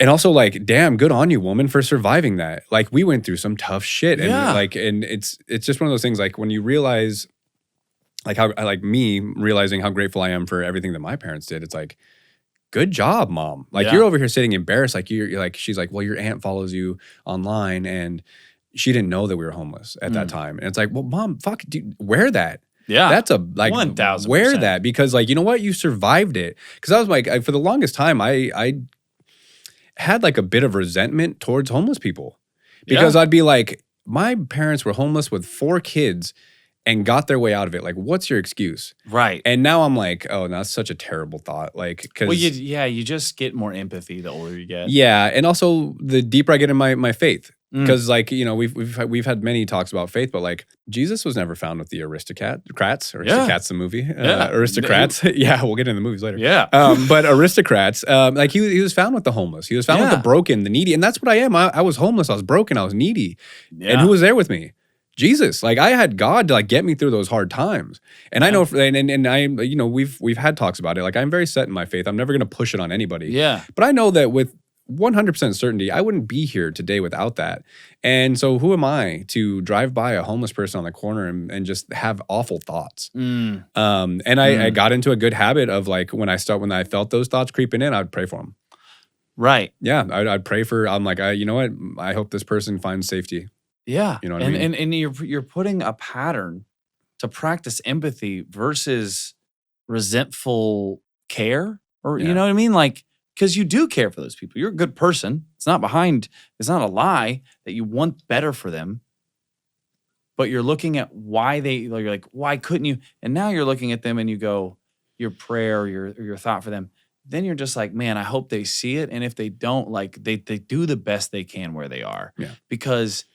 also, like, damn, good on you, woman, for surviving that. Like, we went through some tough shit, and and it's just one of those things. Like, when you realize, like, how like me realizing how grateful I am for everything that my parents did. It's like, good job, mom. Like, you're over here sitting embarrassed. Like, you're like, she's like, well, your aunt follows you online, and she didn't know that we were homeless at that time. And it's like, well, mom, fuck, dude, wear that. Yeah, that's a like 1,000%. Wear that because, like, you know what, you survived it. Because I was like, for the longest time, I had like a bit of resentment towards homeless people because I'd be like, my parents were homeless with 4 kids and got their way out of it. Like, what's your excuse? Right. And now I'm like, oh, no, that's such a terrible thought. Like, because well, you just get more empathy the older you get. Yeah, and also the deeper I get in my faith. Because like, you know, we've had many talks about faith, but like Jesus was never found with the aristocrats, the movie, aristocrats. Yeah, we'll get into the movies later. Yeah, but aristocrats, like he was found with the homeless. He was found with the broken, the needy, and that's what I am. I was homeless. I was broken. I was needy. Yeah. And who was there with me? Jesus. Like I had God to like get me through those hard times. And I know, and I, you know, we've had talks about it. Like I'm very set in my faith. I'm never going to push it on anybody. Yeah. But I know that with 100% certainty, I wouldn't be here today without that. And so who am I to drive by a homeless person on the corner and just have awful thoughts? And I got into a good habit of like, when I felt those thoughts creeping in, I'd pray for them. Right. Yeah. I'd pray for, I'm like, you know what? I hope this person finds safety. Yeah. You know what I mean? And you're putting a pattern to practice empathy versus resentful care, or you know what I mean? Like, because you do care for those people. You're a good person. It's not a lie that you want better for them. But you're looking at you're like, why couldn't you? And now you're looking at them and you go, your prayer, your thought for them. Then you're just like, man, I hope they see it. And if they don't, like they do the best they can where they are. Yeah. Because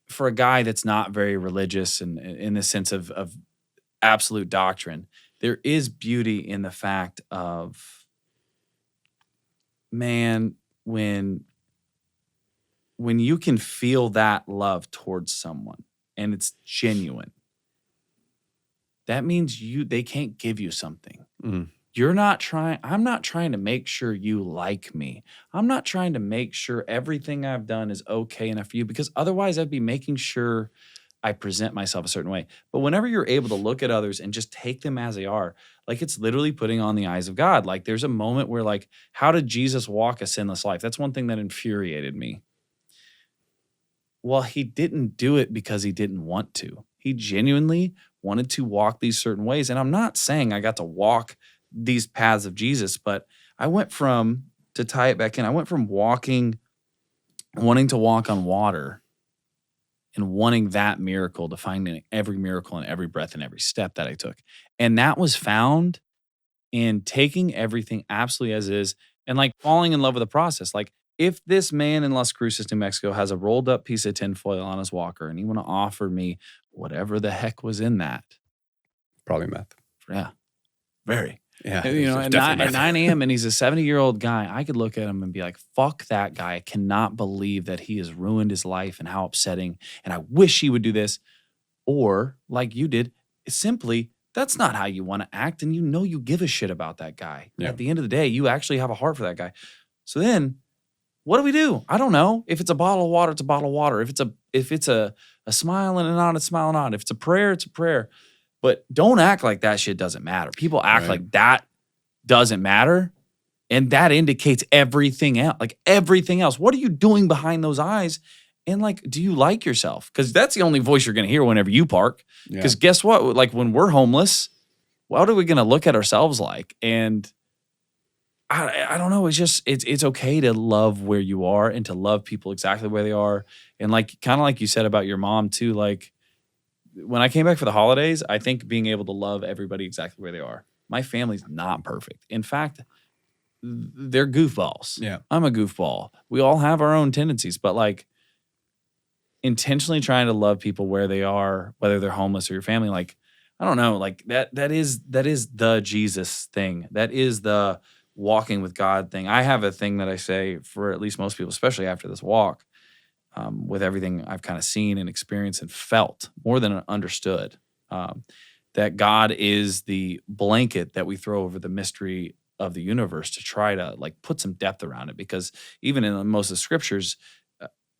for a guy that's not very religious and in the sense of absolute doctrine, there is beauty in the fact of, man, when you can feel that love towards someone and it's genuine, that means they can't give you something. I'm not trying to make sure you like me. I'm not trying to make sure everything I've done is okay enough for you, because otherwise I'd be making sure I present myself a certain way. But whenever you're able to look at others and just take them as they are, like it's literally putting on the eyes of God. Like there's a moment where like, how did Jesus walk a sinless life? That's one thing that infuriated me. Well, he didn't do it because he didn't want to. He genuinely wanted to walk these certain ways. And I'm not saying I got to walk these paths of Jesus, but I went from, to tie it back in, I went from wanting to walk on water and wanting that miracle to finding every miracle and every breath and every step that I took. And that was found in taking everything absolutely as is and like falling in love with the process. Like if this man in Las Cruces, New Mexico has a rolled up piece of tinfoil on his walker and he want to offer me whatever the heck was in that. Probably meth. Yeah. Very. Yeah. And, at 9 a.m. and he's a 70-year-old guy, I could look at him and be like, fuck that guy. I cannot believe that he has ruined his life and how upsetting. And I wish he would do this. Or like you did, simply, that's not how you want to act. And you give a shit about that guy. Yeah. At the end of the day, you actually have a heart for that guy. So then what do we do? I don't know. If it's a bottle of water, it's a bottle of water. If it's a smile and a nod, it's a smile and a nod. If it's a prayer, it's a prayer. But don't act like that shit doesn't matter. People act like that doesn't matter. And that indicates everything else. Like everything else. What are you doing behind those eyes? And like, do you like yourself? Because that's the only voice you're going to hear whenever you park. Because guess what? Like when we're homeless, what are we going to look at ourselves like? And I don't know. It's just, it's okay to love where you are and to love people exactly where they are. And like, kind of like you said about your mom too, like, when I came back for the holidays, I think being able to love everybody exactly where they are. My family's not perfect. In fact, they're goofballs. Yeah. I'm a goofball. We all have our own tendencies, but like intentionally trying to love people where they are, whether they're homeless or your family, like, I don't know, like that is the Jesus thing. That is the walking with God thing. I have a thing that I say for at least most people, especially after this walk. With everything I've kind of seen and experienced and felt more than understood, that God is the blanket that we throw over the mystery of the universe to try to like put some depth around it. Because even in most of the scriptures,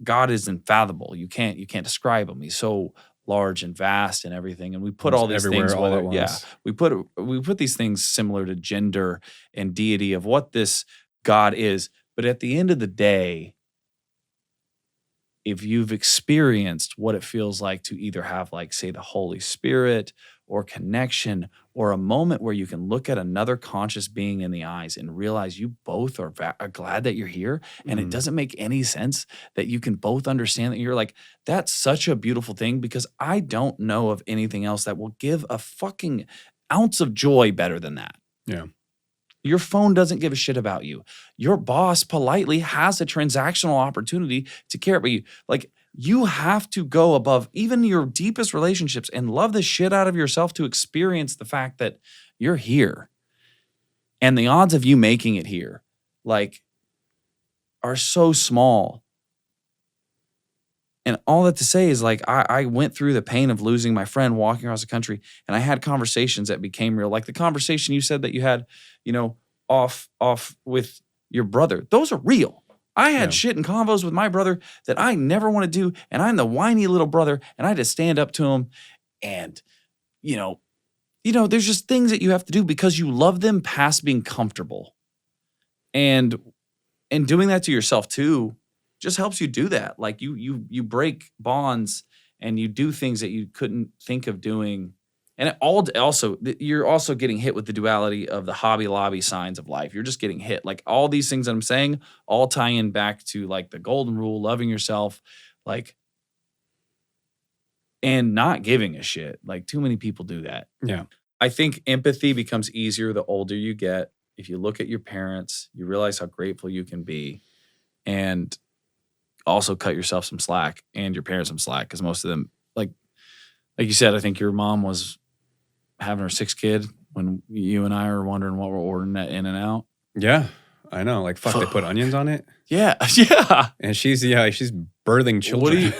God is unfathomable. You can't describe him. He's so large and vast and everything. And we put all these things, all at once. we put these things similar to gender and deity of what this God is. But at the end of the day, if you've experienced what it feels like to either have like, say, the Holy Spirit or connection or a moment where you can look at another conscious being in the eyes and realize you both are glad that you're here and it doesn't make any sense that you can both understand that you're like, that's such a beautiful thing because I don't know of anything else that will give a fucking ounce of joy better than that. Yeah. Your phone doesn't give a shit about you. Your boss politely has a transactional opportunity to care about you. Like, you have to go above even your deepest relationships and love the shit out of yourself to experience the fact that you're here. And the odds of you making it here, like, are so small. And all that to say is, like, I went through the pain of losing my friend walking across the country, and I had conversations that became real. Like the conversation you said that you had, off with your brother. Those are real. I had shit and convos with my brother that I never want to do, and I'm the whiny little brother, and I had to stand up to him. And, there's just things that you have to do because you love them past being comfortable. And doing that to yourself too just helps you do that. Like you break bonds and you do things that you couldn't think of doing. And you're also getting hit with the duality of the Hobby Lobby signs of life. You're just getting hit. Like all these things that I'm saying all tie in back to like the golden rule, loving yourself, like, and not giving a shit. Like too many people do that. Yeah. I think empathy becomes easier the older you get. If you look at your parents, you realize how grateful you can be. And also cut yourself some slack and your parents some slack, because most of them, like you said, I think your mom was having her sixth kid when you and I were wondering what we're ordering at In-N-Out. Yeah, I know. Like, fuck, they put onions on it? Yeah, yeah. And she's birthing children.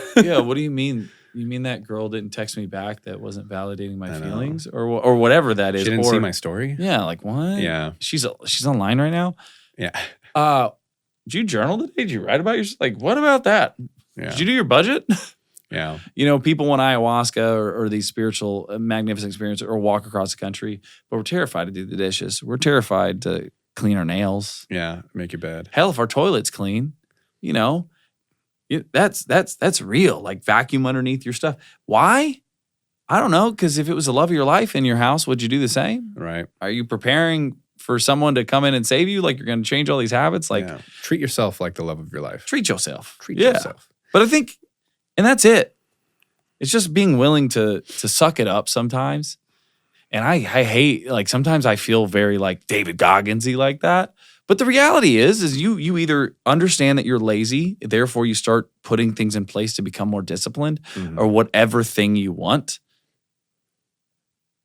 What do you mean? You mean that girl didn't text me back that wasn't validating my feelings? Or whatever that is? She didn't see my story? Yeah, like what? Yeah. She's online right now? Yeah. Did you journal today? Did you write about your, like, what about that? Yeah. Did you do your budget? Yeah. People want ayahuasca or these spiritual, magnificent experiences or walk across the country, but we're terrified to do the dishes. We're terrified to clean our nails. Yeah. Make your bed. Hell, if our toilet's clean, That's real. Like vacuum underneath your stuff. Why? I don't know. Because if it was the love of your life in your house, would you do the same? Right. Are you preparing for someone to come in and save you? Like you're going to change all these habits? Like treat yourself like the love of your life. Treat yourself. Treat yourself. But I think, and that's it. It's just being willing to suck it up sometimes. And I hate, like sometimes I feel very like David Goggins-y like that. But the reality is you either understand that you're lazy, therefore you start putting things in place to become more disciplined, or whatever thing you want.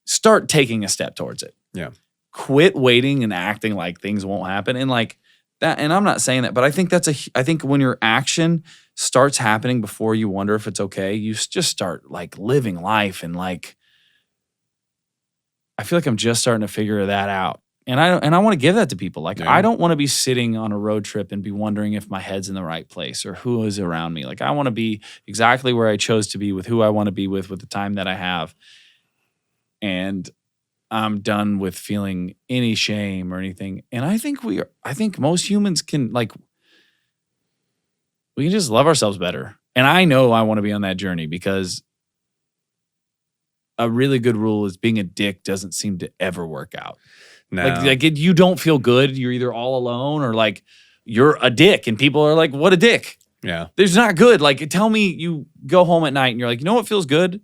Start taking a step towards it. Yeah. Quit waiting and acting like things won't happen. And like that, and I'm not saying that, but I think I think when your action starts happening before you wonder if it's okay, you just start like living life. And like, I feel like I'm just starting to figure that out. And I want to give that to people. Like, I don't want to be sitting on a road trip and be wondering if my head's in the right place or who is around me. Like, I want to be exactly where I chose to be with who I want to be with the time that I have. And I'm done with feeling any shame or anything. And I think most humans can, like, we can just love ourselves better. And I know I want to be on that journey because a really good rule is being a dick doesn't seem to ever work out. No. Like you don't feel good. You're either all alone or like you're a dick and people are like, what a dick. Yeah. There's not good. Like tell me you go home at night and you're like, you know what feels good?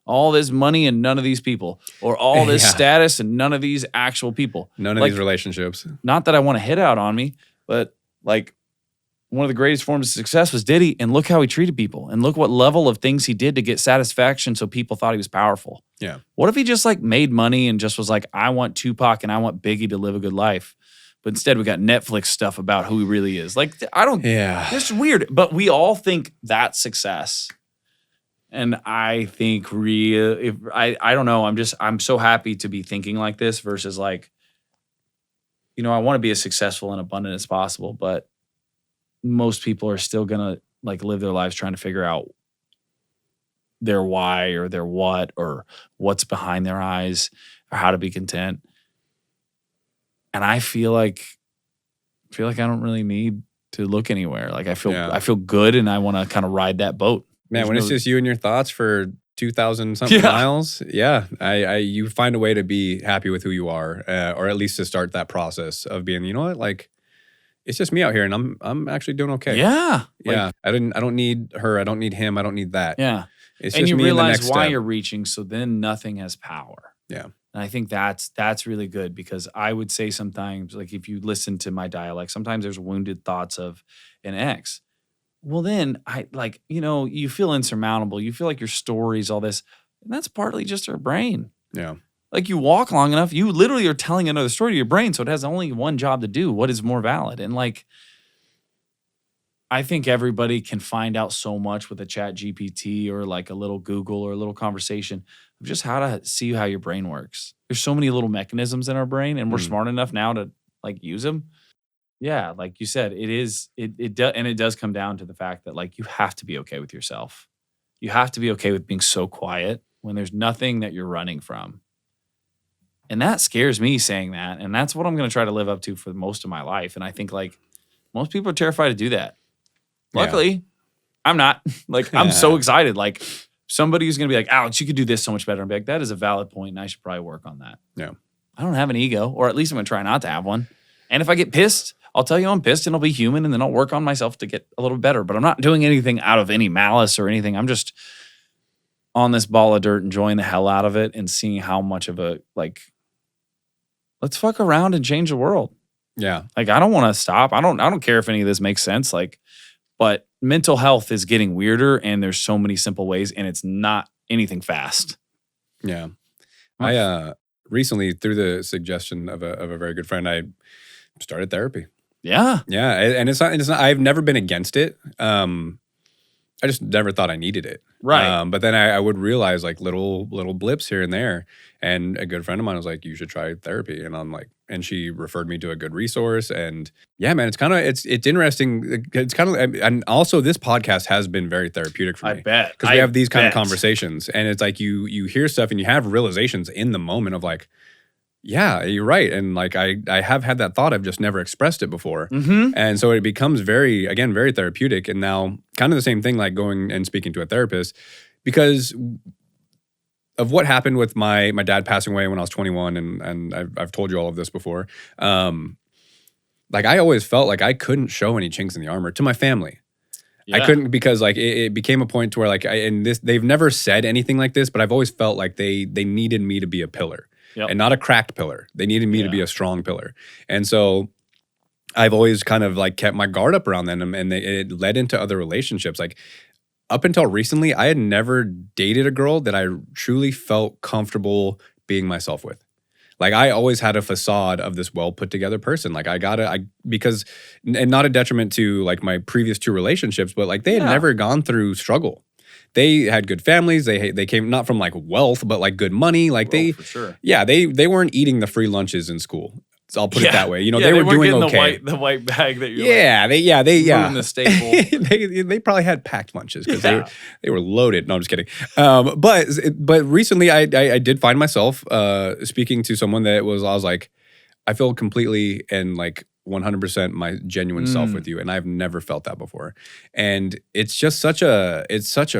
All this money and none of these people, or all this status and none of these actual people. None of these relationships. Not that I want to hit out on me, but like one of the greatest forms of success was Diddy, and look how he treated people and look what level of things he did to get satisfaction so people thought he was powerful. Yeah. What if he just like made money and just was like, I want Tupac and I want Biggie to live a good life. But instead we got Netflix stuff about who he really is. Like, it's weird, but we all think that's success. And I think I don't know, I'm so happy to be thinking like this versus like, you know, I want to be as successful and abundant as possible, but most people are still going to like live their lives trying to figure out their why or their what or what's behind their eyes or how to be content. And I feel like I don't really need to look anywhere. Like I feel good and I want to kind of ride that boat. Man, when it's just you and your thoughts for 2,000 something miles, you find a way to be happy with who you are, or at least to start that process of being, you know what, like it's just me out here, and I'm actually doing okay. Yeah, yeah. I don't need her. I don't need him. I don't need that. Yeah, it's and just you me realize and the next why step. you're reaching, so then nothing has power. Yeah, and I think that's really good because I would say sometimes, like if you listen to my dialect, sometimes there's wounded thoughts of an ex. Well, then I like, you know, you feel insurmountable. You feel like your stories, all this, and that's partly just our brain. Yeah. Like you walk long enough, you literally are telling another story to your brain. So it has only one job to do. What is more valid? And like, I think everybody can find out so much with a chat GPT or like a little Google or a little conversation of just how to see how your brain works. There's so many little mechanisms in our brain and we're smart enough now to like use them. Yeah, like you said, it does come down to the fact that like you have to be okay with yourself. You have to be okay with being so quiet when there's nothing that you're running from. And that scares me saying that. And that's what I'm going to try to live up to for most of my life. And I think like most people are terrified to do that. Luckily, I'm not. Like, I'm so excited. Like somebody's going to be like, Alex, you could do this so much better. And be like, that is a valid point. And I should probably work on that. Yeah. I don't have an ego, or at least I'm going to try not to have one. And if I get pissed, I'll tell you I'm pissed and I'll be human and then I'll work on myself to get a little better. But I'm not doing anything out of any malice or anything. I'm just on this ball of dirt, enjoying the hell out of it and seeing how much of a, like, let's fuck around and change the world. Yeah. Like, I don't want to stop. I don't care if any of this makes sense. Like, but mental health is getting weirder and there's so many simple ways and it's not anything fast. Yeah. I recently, through the suggestion of a very good friend, I started therapy. Yeah. Yeah. And it's not, I've never been against it. I just never thought I needed it. Right. But then I would realize like little blips here and there. And a good friend of mine was like, you should try therapy. And I'm like, and she referred me to a good resource. And yeah, man, it's kind of, it's interesting. It's kind of, and also this podcast has been very therapeutic for me. I bet. Because we have these kind of conversations. And it's like you hear stuff and you have realizations in the moment of like, Yeah, you're right. And like I have had that thought. I've just never expressed it before. Mm-hmm. And so it becomes very therapeutic. And now kind of the same thing, like going and speaking to a therapist because of what happened with my dad passing away when I was 21. And I've told you all of this before. Like I always felt like I couldn't show any chinks in the armor to my family. Yeah. I couldn't because like it became a point to where like they've never said anything like this, but I've always felt like they needed me to be a pillar. Yep. And not a cracked pillar. They needed me to be a strong pillar. And so I've always kind of like kept my guard up around them, and it led into other relationships. Like up until recently, I had never dated a girl that I truly felt comfortable being myself with. Like I always had a facade of this well put together person. Like because not a detriment to like my previous 2 relationships, but like they had never gone through struggle. They had good families. They came not from like wealth, but like good money. Like for sure. Yeah, they weren't eating the free lunches in school. So I'll put it that way. You know, they were doing okay. The white bag that you're moving the staple. they probably had packed lunches because they were loaded. No, I'm just kidding. But recently I did find myself speaking to someone that I was like, I feel completely and like 100% my genuine self with you, and I've never felt that before. And it's just such a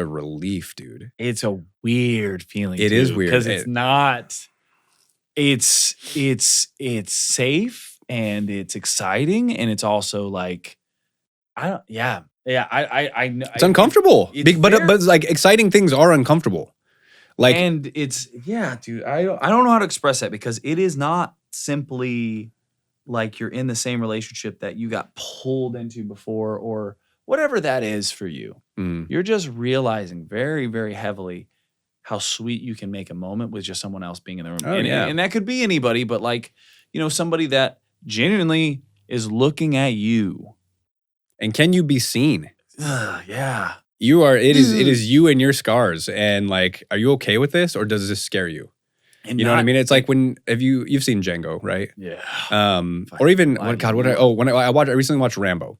relief, dude. It's a weird feeling. It is weird because it's not. It's safe and it's exciting, and it's also like I know. It's uncomfortable, but like exciting things are uncomfortable. Like, and it's dude. I don't know how to express that because it is not simply like you're in the same relationship that you got pulled into before or whatever that is for you. You're just realizing very, very heavily how sweet you can make a moment with just someone else being in the room. And that could be anybody, but like, you know, somebody that genuinely is looking at you. And can you be seen? Yeah. You are, it is you and your scars. And like, are you okay with this or does this scare you? And you know what I mean? It's like when you've seen Django, right? Yeah. Or even I recently watched Rambo.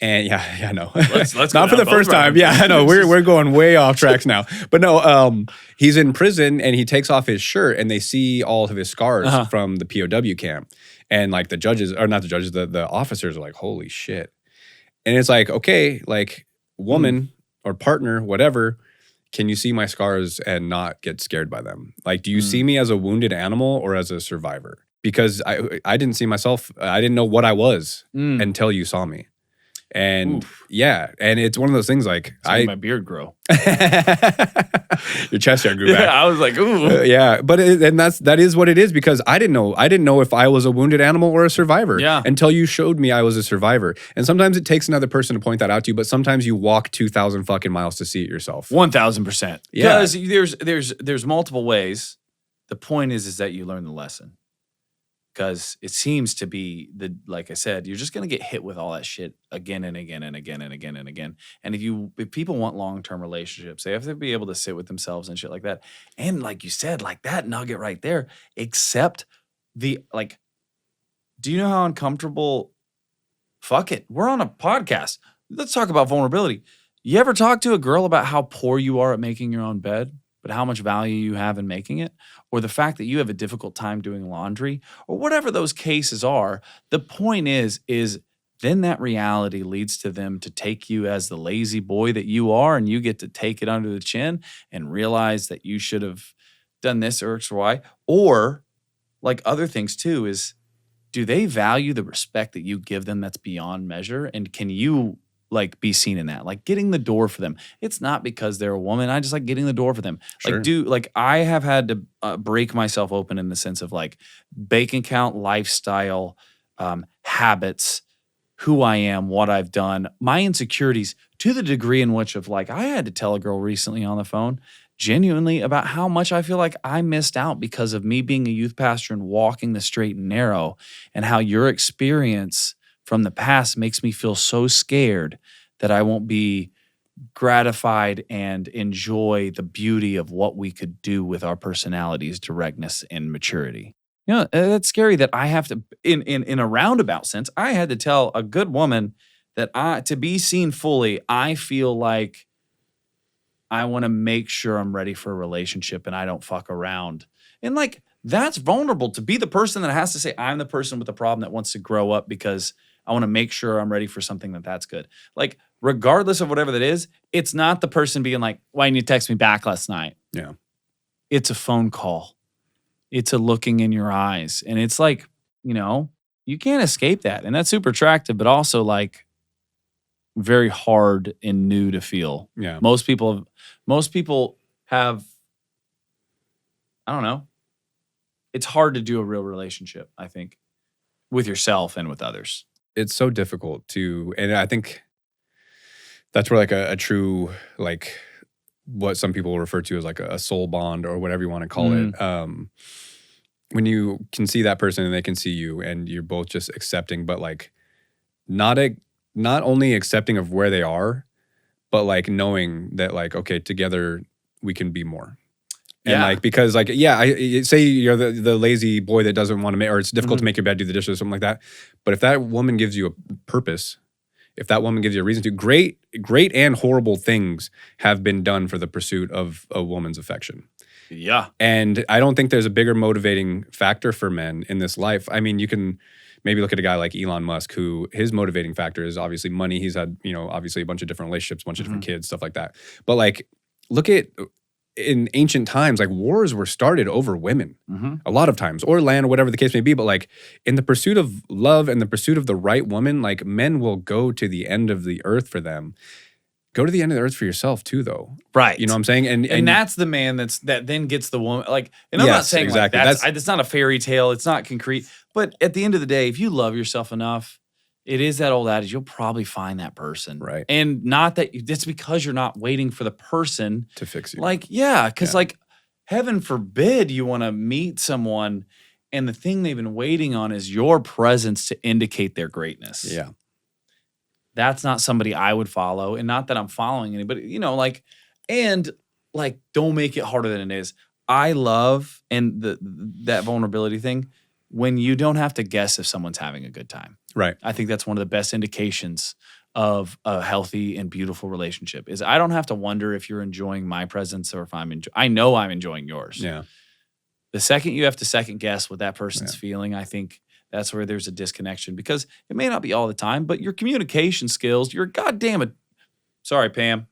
And I know. Let's not for the first time. Yeah, I know. We're going way off tracks now. But no, he's in prison and he takes off his shirt and they see all of his scars from the POW camp. And like the officers are like, holy shit. And it's like, okay, like woman or partner, whatever, can you see my scars and not get scared by them? Like, do you see me as a wounded animal or as a survivor? Because I didn't see myself. I didn't know what I was until you saw me. And and it's one of those things like my beard grow. Your chest hair grew back. I was like, ooh. But that is what it is because I didn't know if I was a wounded animal or a survivor until you showed me I was a survivor. And sometimes it takes another person to point that out to you, but sometimes you walk 2,000 fucking miles to see it yourself. 1,000%. Because there's multiple ways. The point is that you learn the lesson. Because it seems to be like I said, you're just gonna get hit with all that shit again and again and again and again and again. And if people want long-term relationships, they have to be able to sit with themselves and shit like that. And like you said, like that nugget right there, accept do you know how uncomfortable? Fuck it. We're on a podcast. Let's talk about vulnerability. You ever talk to a girl about how poor you are at making your own bed, but how much value you have in making it? Or the fact that you have a difficult time doing laundry, or whatever those cases are. The point is then that reality leads to them to take you as the lazy boy that you are, and you get to take it under the chin and realize that you should have done this or X or Y. Or like other things too is, do they value the respect that you give them that's beyond measure? And can you like be seen in that, like getting the door for them? It's not because they're a woman. I just like getting the door for them. Sure. Like I have had to break myself open in the sense of like bank account, lifestyle, habits, who I am, what I've done, my insecurities, to the degree in which of like, I had to tell a girl recently on the phone genuinely about how much I feel like I missed out because of me being a youth pastor and walking the straight and narrow, and how your experience from the past makes me feel so scared that I won't be gratified and enjoy the beauty of what we could do with our personalities, directness, and maturity. You know, that's scary that I have to, in a roundabout sense, I had to tell a good woman that to be seen fully, I feel like I want to make sure I'm ready for a relationship and I don't fuck around. And like, that's vulnerable to be the person that has to say, I'm the person with the problem that wants to grow up because I want to make sure I'm ready for something that's good. Like, regardless of whatever that is, it's not the person being like, why didn't you text me back last night? Yeah. It's a phone call. It's a looking in your eyes. And it's like, you can't escape that. And that's super attractive, but also like very hard and new to feel. Yeah. Most people have, I don't know. It's hard to do a real relationship, I think, with yourself and with others. It's so difficult to, and I think that's where like a true, like what some people refer to as like a soul bond or whatever you want to call it. When you can see that person and they can see you and you're both just accepting, but like not only accepting of where they are, but like knowing that like, okay, together we can be more. And like, because like, I say you're the lazy boy that doesn't want to make, or it's difficult to make your bed, do the dishes, or something like that. But if that woman gives you a purpose, if that woman gives you a reason to, great and horrible things have been done for the pursuit of a woman's affection. Yeah. And I don't think there's a bigger motivating factor for men in this life. I mean, you can maybe look at a guy like Elon Musk, who his motivating factor is obviously money. He's had, obviously a bunch of different relationships, a bunch of different kids, stuff like that. But like, look at in ancient times, like wars were started over women a lot of times, or land, or whatever the case may be. But like in the pursuit of love and the pursuit of the right woman, like men will go to the end of the earth for them. Go to the end of the earth for yourself too, though. Right. You know what I'm saying? And that's the man that then gets the woman. Like, and I'm not saying exactly. Like that's not a fairy tale. It's not concrete. But at the end of the day, if you love yourself enough, it is that old adage, you'll probably find that person. Right. And not that it's because you're not waiting for the person to fix you. Like, because like heaven forbid you want to meet someone and the thing they've been waiting on is your presence to indicate their greatness. Yeah. That's not somebody I would follow. And not that I'm following anybody, and don't make it harder than it is. I love, and that vulnerability thing, when you don't have to guess if someone's having a good time. Right. I think that's one of the best indications of a healthy and beautiful relationship is I don't have to wonder if you're enjoying my presence or if I know I'm enjoying yours. Yeah. The second you have to second guess what that person's feeling, I think that's where there's a disconnection because it may not be all the time, but your communication skills, sorry, Pam.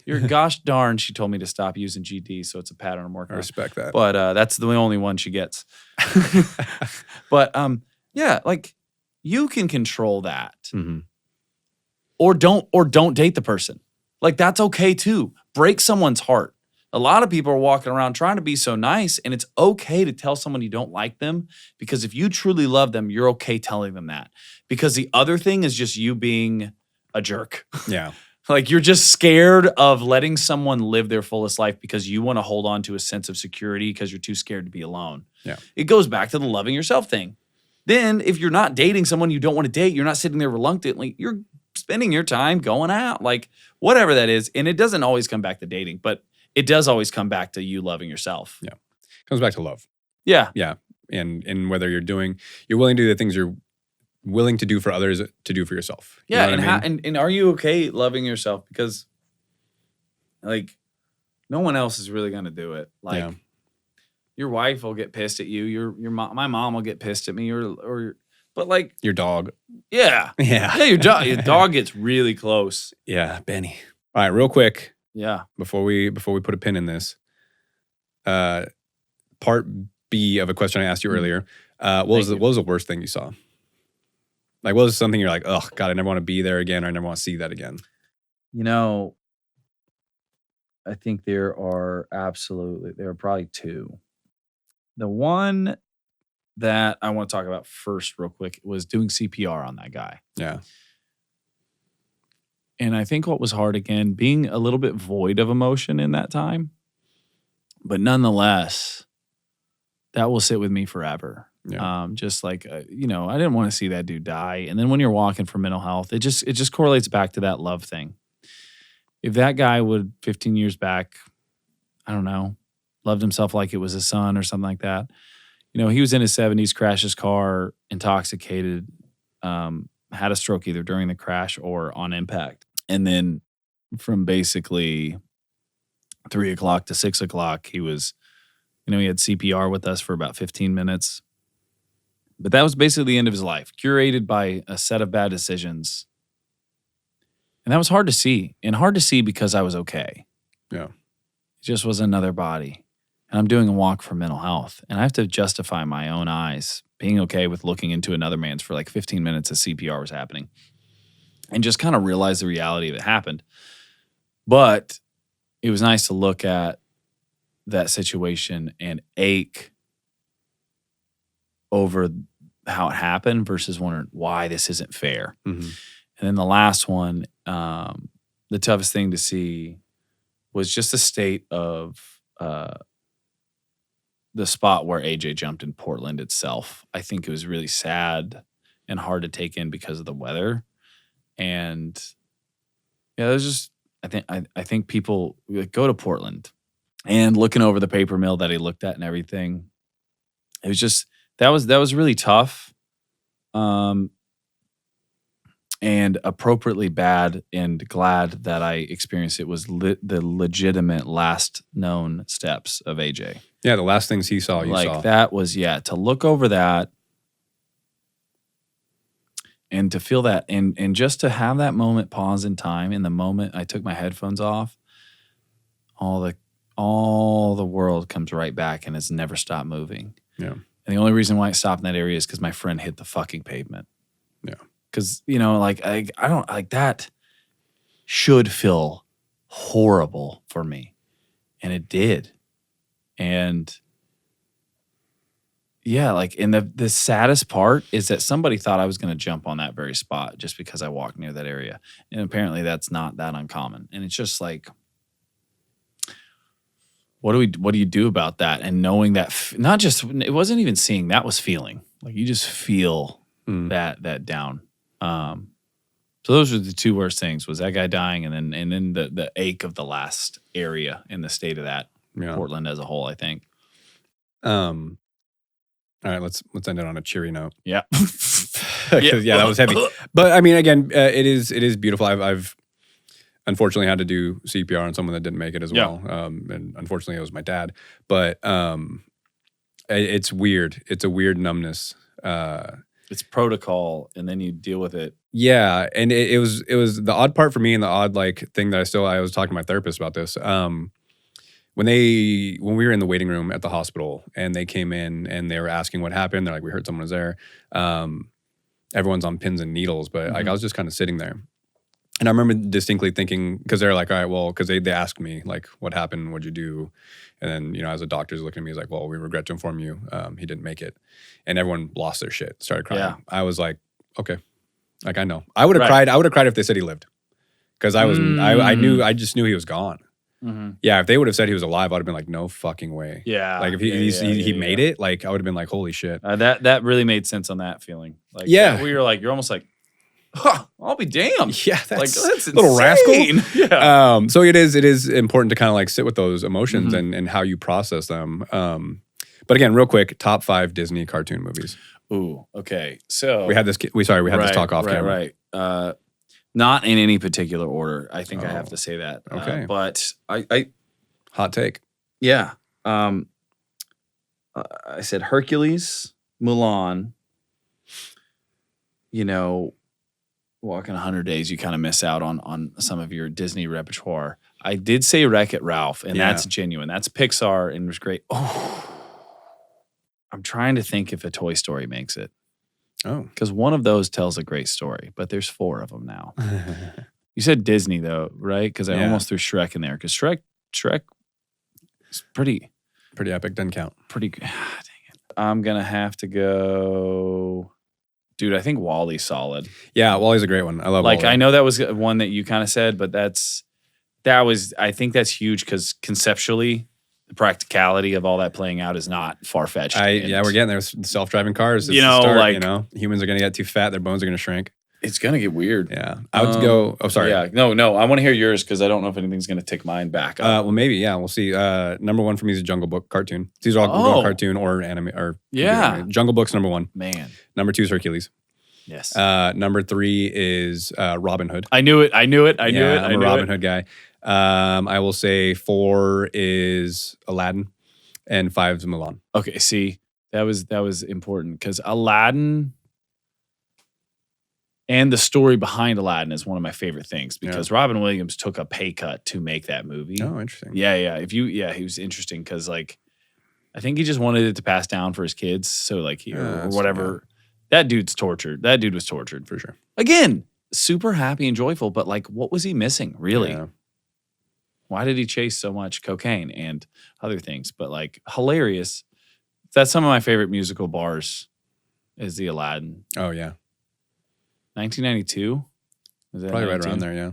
You're gosh darn, she told me to stop using GD, so it's a pattern I'm working on. I respect that. But that's the only one she gets. But like you can control that. Mm-hmm. Or don't date the person. Like that's okay too. Break someone's heart. A lot of people are walking around trying to be so nice, and it's okay to tell someone you don't like them because if you truly love them, you're okay telling them that. Because the other thing is just you being a jerk. Yeah. Like you're just scared of letting someone live their fullest life because you want to hold on to a sense of security because you're too scared to be alone. Yeah. It goes back to the loving yourself thing. Then if you're not dating someone you don't want to date, you're not sitting there reluctantly, you're spending your time going out, like whatever that is. And it doesn't always come back to dating, but it does always come back to you loving yourself. Yeah. It comes back to love. Yeah. Yeah. And whether you're willing to do the things you're willing to do for others to do for yourself. You know what I mean? And are you okay loving yourself? Because like no one else is really going to do it. Like your wife will get pissed at you. Your mom, my mom will get pissed at me but like your dog. Yeah. Yeah. Yeah. Your dog gets really close. Yeah. Benny. All right. Real quick. Yeah. Before we put a pin in this, part B of a question I asked you earlier. What was the worst thing you saw? Like, what was something you're like, oh God, I never want to be there again, or I never want to see that again? I think there are probably two. The one that I want to talk about first, real quick, was doing CPR on that guy. Yeah. And I think what was hard, again, being a little bit void of emotion in that time. But nonetheless, that will sit with me forever. Yeah. Just like, I didn't want to see that dude die. And then when you're walking for mental health, it just correlates back to that love thing. If that guy would 15 years back, I don't know, loved himself like it was his son or something like that. He was in his 70s, crashed his car, intoxicated, had a stroke either during the crash or on impact. And then from basically 3 o'clock to 6 o'clock, he was, He had CPR with us for about 15 minutes. But that was basically the end of his life, curated by a set of bad decisions. And that was hard to see. And hard to see because I was okay. Yeah. It just was another body. And I'm doing a walk for mental health. And I have to justify my own eyes being okay with looking into another man's for like 15 minutes as CPR was happening. And just kind of realize the reality that happened. But it was nice to look at that situation and ache over how it happened versus wondering why this isn't fair. Mm-hmm. And then the last one, the toughest thing to see was just the state of the spot where AJ jumped in Portland itself. I think it was really sad and hard to take in because of the weather. And yeah, there's just I think people go to Portland and looking over the paper mill that he looked at and everything. It was just that was really tough. And appropriately bad, and glad that I experienced it was the legitimate last known steps of AJ. Yeah, the last things he saw, you saw. Like that was, to look over that and to feel that and just to have that moment pause in time. In the moment I took my headphones off, all the world comes right back and has never stopped moving. Yeah. And the only reason why it stopped in that area is because my friend hit the fucking pavement. Yeah. Because, I don't like that should feel horrible for me. And it did. And yeah, and the saddest part is that somebody thought I was going to jump on that very spot just because I walked near that area. And apparently that's not that uncommon. And it's just like, what do you do about that? And knowing that not just, it wasn't even seeing, that was feeling. Like you just feel that down. So those were the two worst things, was that guy dying and then the ache of the last area in the state of that Portland as a whole, I think. All right, let's end it on a cheery note. Yeah. That was heavy. But I mean, again, it is beautiful. I've unfortunately had to do CPR on someone that didn't make it as well. And unfortunately it was my dad. But it's weird. It's a weird numbness. It's protocol, and then you deal with it. Yeah, and it was the odd part for me, and the odd thing that I was talking to my therapist about this. When we were in the waiting room at the hospital and they came in and they were asking what happened, they're like, we heard someone was there. Everyone's on pins and needles, but I was just kind of sitting there. And I remember distinctly thinking, because they're like, all right, well, because they asked me, like, what happened? What'd you do? And then, as a doctor's looking at me, he's like, well, we regret to inform you, he didn't make it. And everyone lost their shit, started crying. Yeah. I was like, okay. Like, I know. I would have cried. I would have cried if they said he lived. Because I just knew he was gone. Mm-hmm. Yeah, if they would have said he was alive, I'd have been like, no fucking way. Yeah. Like, if he made it, like, I would have been like, holy shit. That really made sense on that feeling. Like, we were like, you're almost like, I'll be damned. Yeah, that's a little rascal. Yeah. So it is important to kind of sit with those emotions and how you process them. But again, real quick, top 5 Disney cartoon movies. Ooh, okay. So we had this talk off camera. Right. Not in any particular order. I think I have to say that. Okay. But I hot take. Yeah. I said Hercules, Mulan. Walking 100 Days, you kind of miss out on some of your Disney repertoire. I did say Wreck-It Ralph, and that's genuine. That's Pixar, and it was great. Oh, I'm trying to think if a Toy Story makes it. Oh. Because one of those tells a great story, but there's 4 of them now. You said Disney, though, right? Because I almost threw Shrek in there, because Shrek is pretty epic, doesn't count. Dang it. I'm going to have to go... Dude, I think WALL-E's solid. Yeah, WALL-E's a great one. I love WALL-E. I know that was one that you kind of said, but I think that's huge because conceptually, the practicality of all that playing out is not far-fetched. We're getting there with self-driving cars. Humans are going to get too fat, their bones are going to shrink. It's going to get weird. Yeah. I would go, sorry. Yeah, no, I want to hear yours because I don't know if anything's going to tick mine back up. Well, maybe, yeah, we'll see. Number 1 for me is a Jungle Book cartoon. These are all cartoon or anime. Or Jungle Book's number 1. Man. Number 2 is Hercules. Yes. Number 3 is Robin Hood. I knew it. I'm a Robin Hood guy. I will say 4 is Aladdin. and 5's Mulan. Okay, see, that was important because Aladdin and the story behind Aladdin is one of my favorite things because Robin Williams took a pay cut to make that movie. Oh, interesting. Yeah. He was interesting because like I think he just wanted it to pass down for his kids. So like or whatever. That dude's tortured. That dude was tortured for sure. Again, super happy and joyful, but like what was he missing really? Yeah. Why did he chase so much cocaine and other things? But like hilarious. That's some of my favorite musical bars is the Aladdin. Oh yeah. 1992? Was that probably 92? right around there, yeah.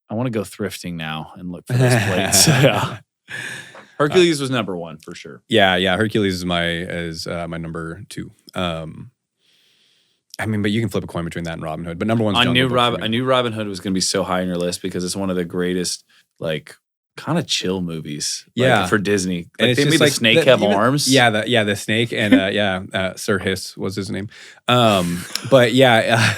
I want to go thrifting now and look for those plates. Yeah. Hercules was number 1 for sure. Yeah. Hercules is my number 2. I mean, but you can flip a coin between that and Robin Hood. But number 1's I knew Robin Hood was going to be so high on your list because it's one of the greatest, like, kind of chill movies. Like, for Disney. Like, they made the snake have arms. Yeah, the snake and Sir Hiss was his name. But yeah.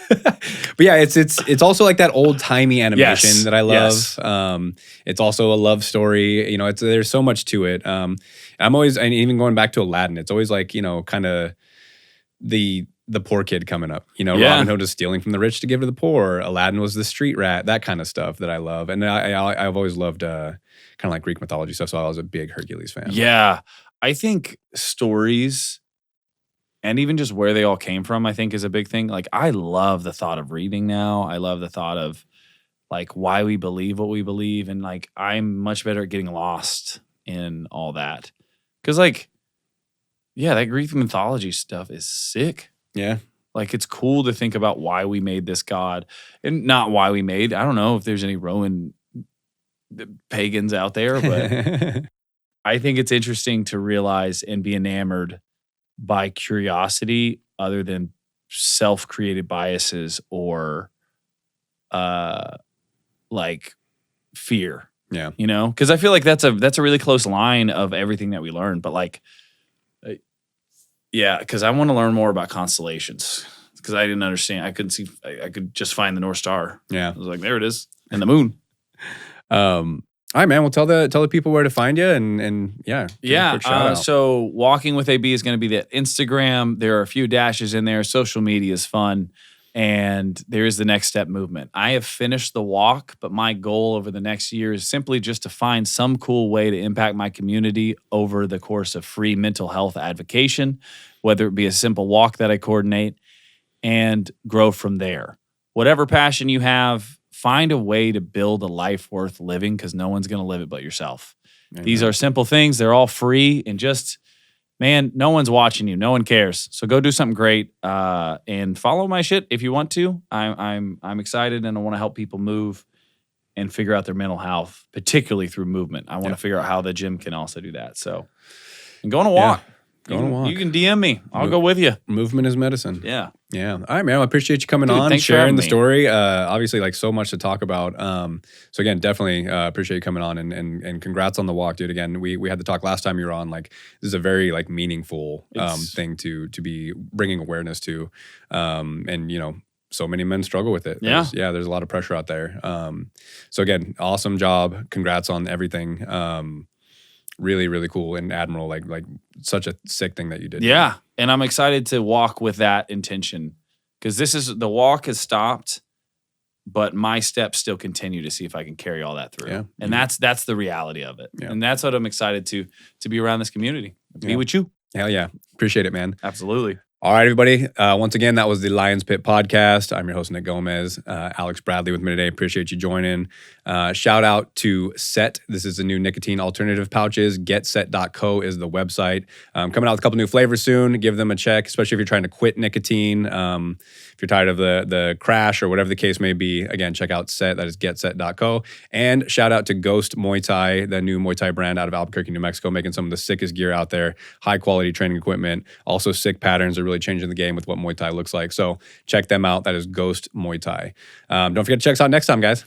But yeah, it's also like that old timey animation that I love. Yes. It's also a love story. You know, there's so much to it. I'm always, and even going back to Aladdin, it's always like, you know, kind of the poor kid coming up. You know, Robin Hood is stealing from the rich to give to the poor. Aladdin was the street rat. That kind of stuff that I love, and I've always loved kind of like Greek mythology stuff. So I was a big Hercules fan. Yeah, I think stories. And even just where they all came from, I think is a big thing. Like, I love the thought of reading now. I love the thought of, like, why we believe what we believe. And, like, I'm much better at getting lost in all that. Because, like, yeah, that Greek mythology stuff is sick. Yeah. Like, it's cool to think about why we made this god. And not why we made. I don't know if there's any Roman pagans out there. But I think it's interesting to realize and be enamored by curiosity other than self-created biases or like fear. Yeah. You know? Because I feel like that's a really close line of everything that we learn. But like, yeah, because I want to learn more about constellations. Because I didn't understand. I couldn't see. I could just find the North Star. Yeah. I was like, there it is. And the moon. All right, man. Well, tell the people where to find you and yeah. So Walking with AB is going to be the Instagram. There are a few dashes in there. Social media is fun. And there is the Next Step movement. I have finished the walk, but my goal over the next year is simply just to find some cool way to impact my community over the course of free mental health advocacy, whether it be a simple walk that I coordinate, and grow from there. Whatever passion you have, find a way to build a life worth living because no one's going to live it but yourself. Amen. These are simple things. They're all free and just, man, no one's watching you. No one cares. So go do something great and follow my shit if you want to. I'm excited and I want to help people move and figure out their mental health, particularly through movement. I want to figure out how the gym can also do that. So, and go on a walk. Yeah. Go on a walk. You can DM me. I'll go with you. Movement is medicine. Yeah. Yeah. All right, man. I appreciate you coming on, sharing the story. Obviously, like so much to talk about. So again, definitely appreciate you coming on and congrats on the walk, dude. Again, we had the talk last time you were on. Like this is a very like meaningful thing to be bringing awareness to. And you know, so many men struggle with it. There's a lot of pressure out there. So again, awesome job. Congrats on everything. Really, really cool and admirable. Like such a sick thing that you did. Yeah. And I'm excited to walk with that intention because the walk has stopped, but my steps still continue to see if I can carry all that through. Yeah. And that's the reality of it. Yeah. And that's what I'm excited to be around this community, be with you. Hell yeah. Appreciate it, man. Absolutely. All right, everybody. Once again, that was the Lions Pit podcast. I'm your host, Nick Gomez. Alex Bradley with me today. Appreciate you joining. Shout out to Set. This is the new nicotine alternative pouches. GetSet.co is the website. Coming out with a couple new flavors soon. Give them a check, especially if you're trying to quit nicotine. If you're tired of the crash or whatever the case may be, again, check out Set. That is GetSet.co. And shout out to Ghost Muay Thai, the new Muay Thai brand out of Albuquerque, New Mexico, making some of the sickest gear out there. High quality training equipment. Also sick patterns. They're really changing the game with what Muay Thai looks like. So check them out. That is Ghost Muay Thai. Don't forget to check us out next time, guys.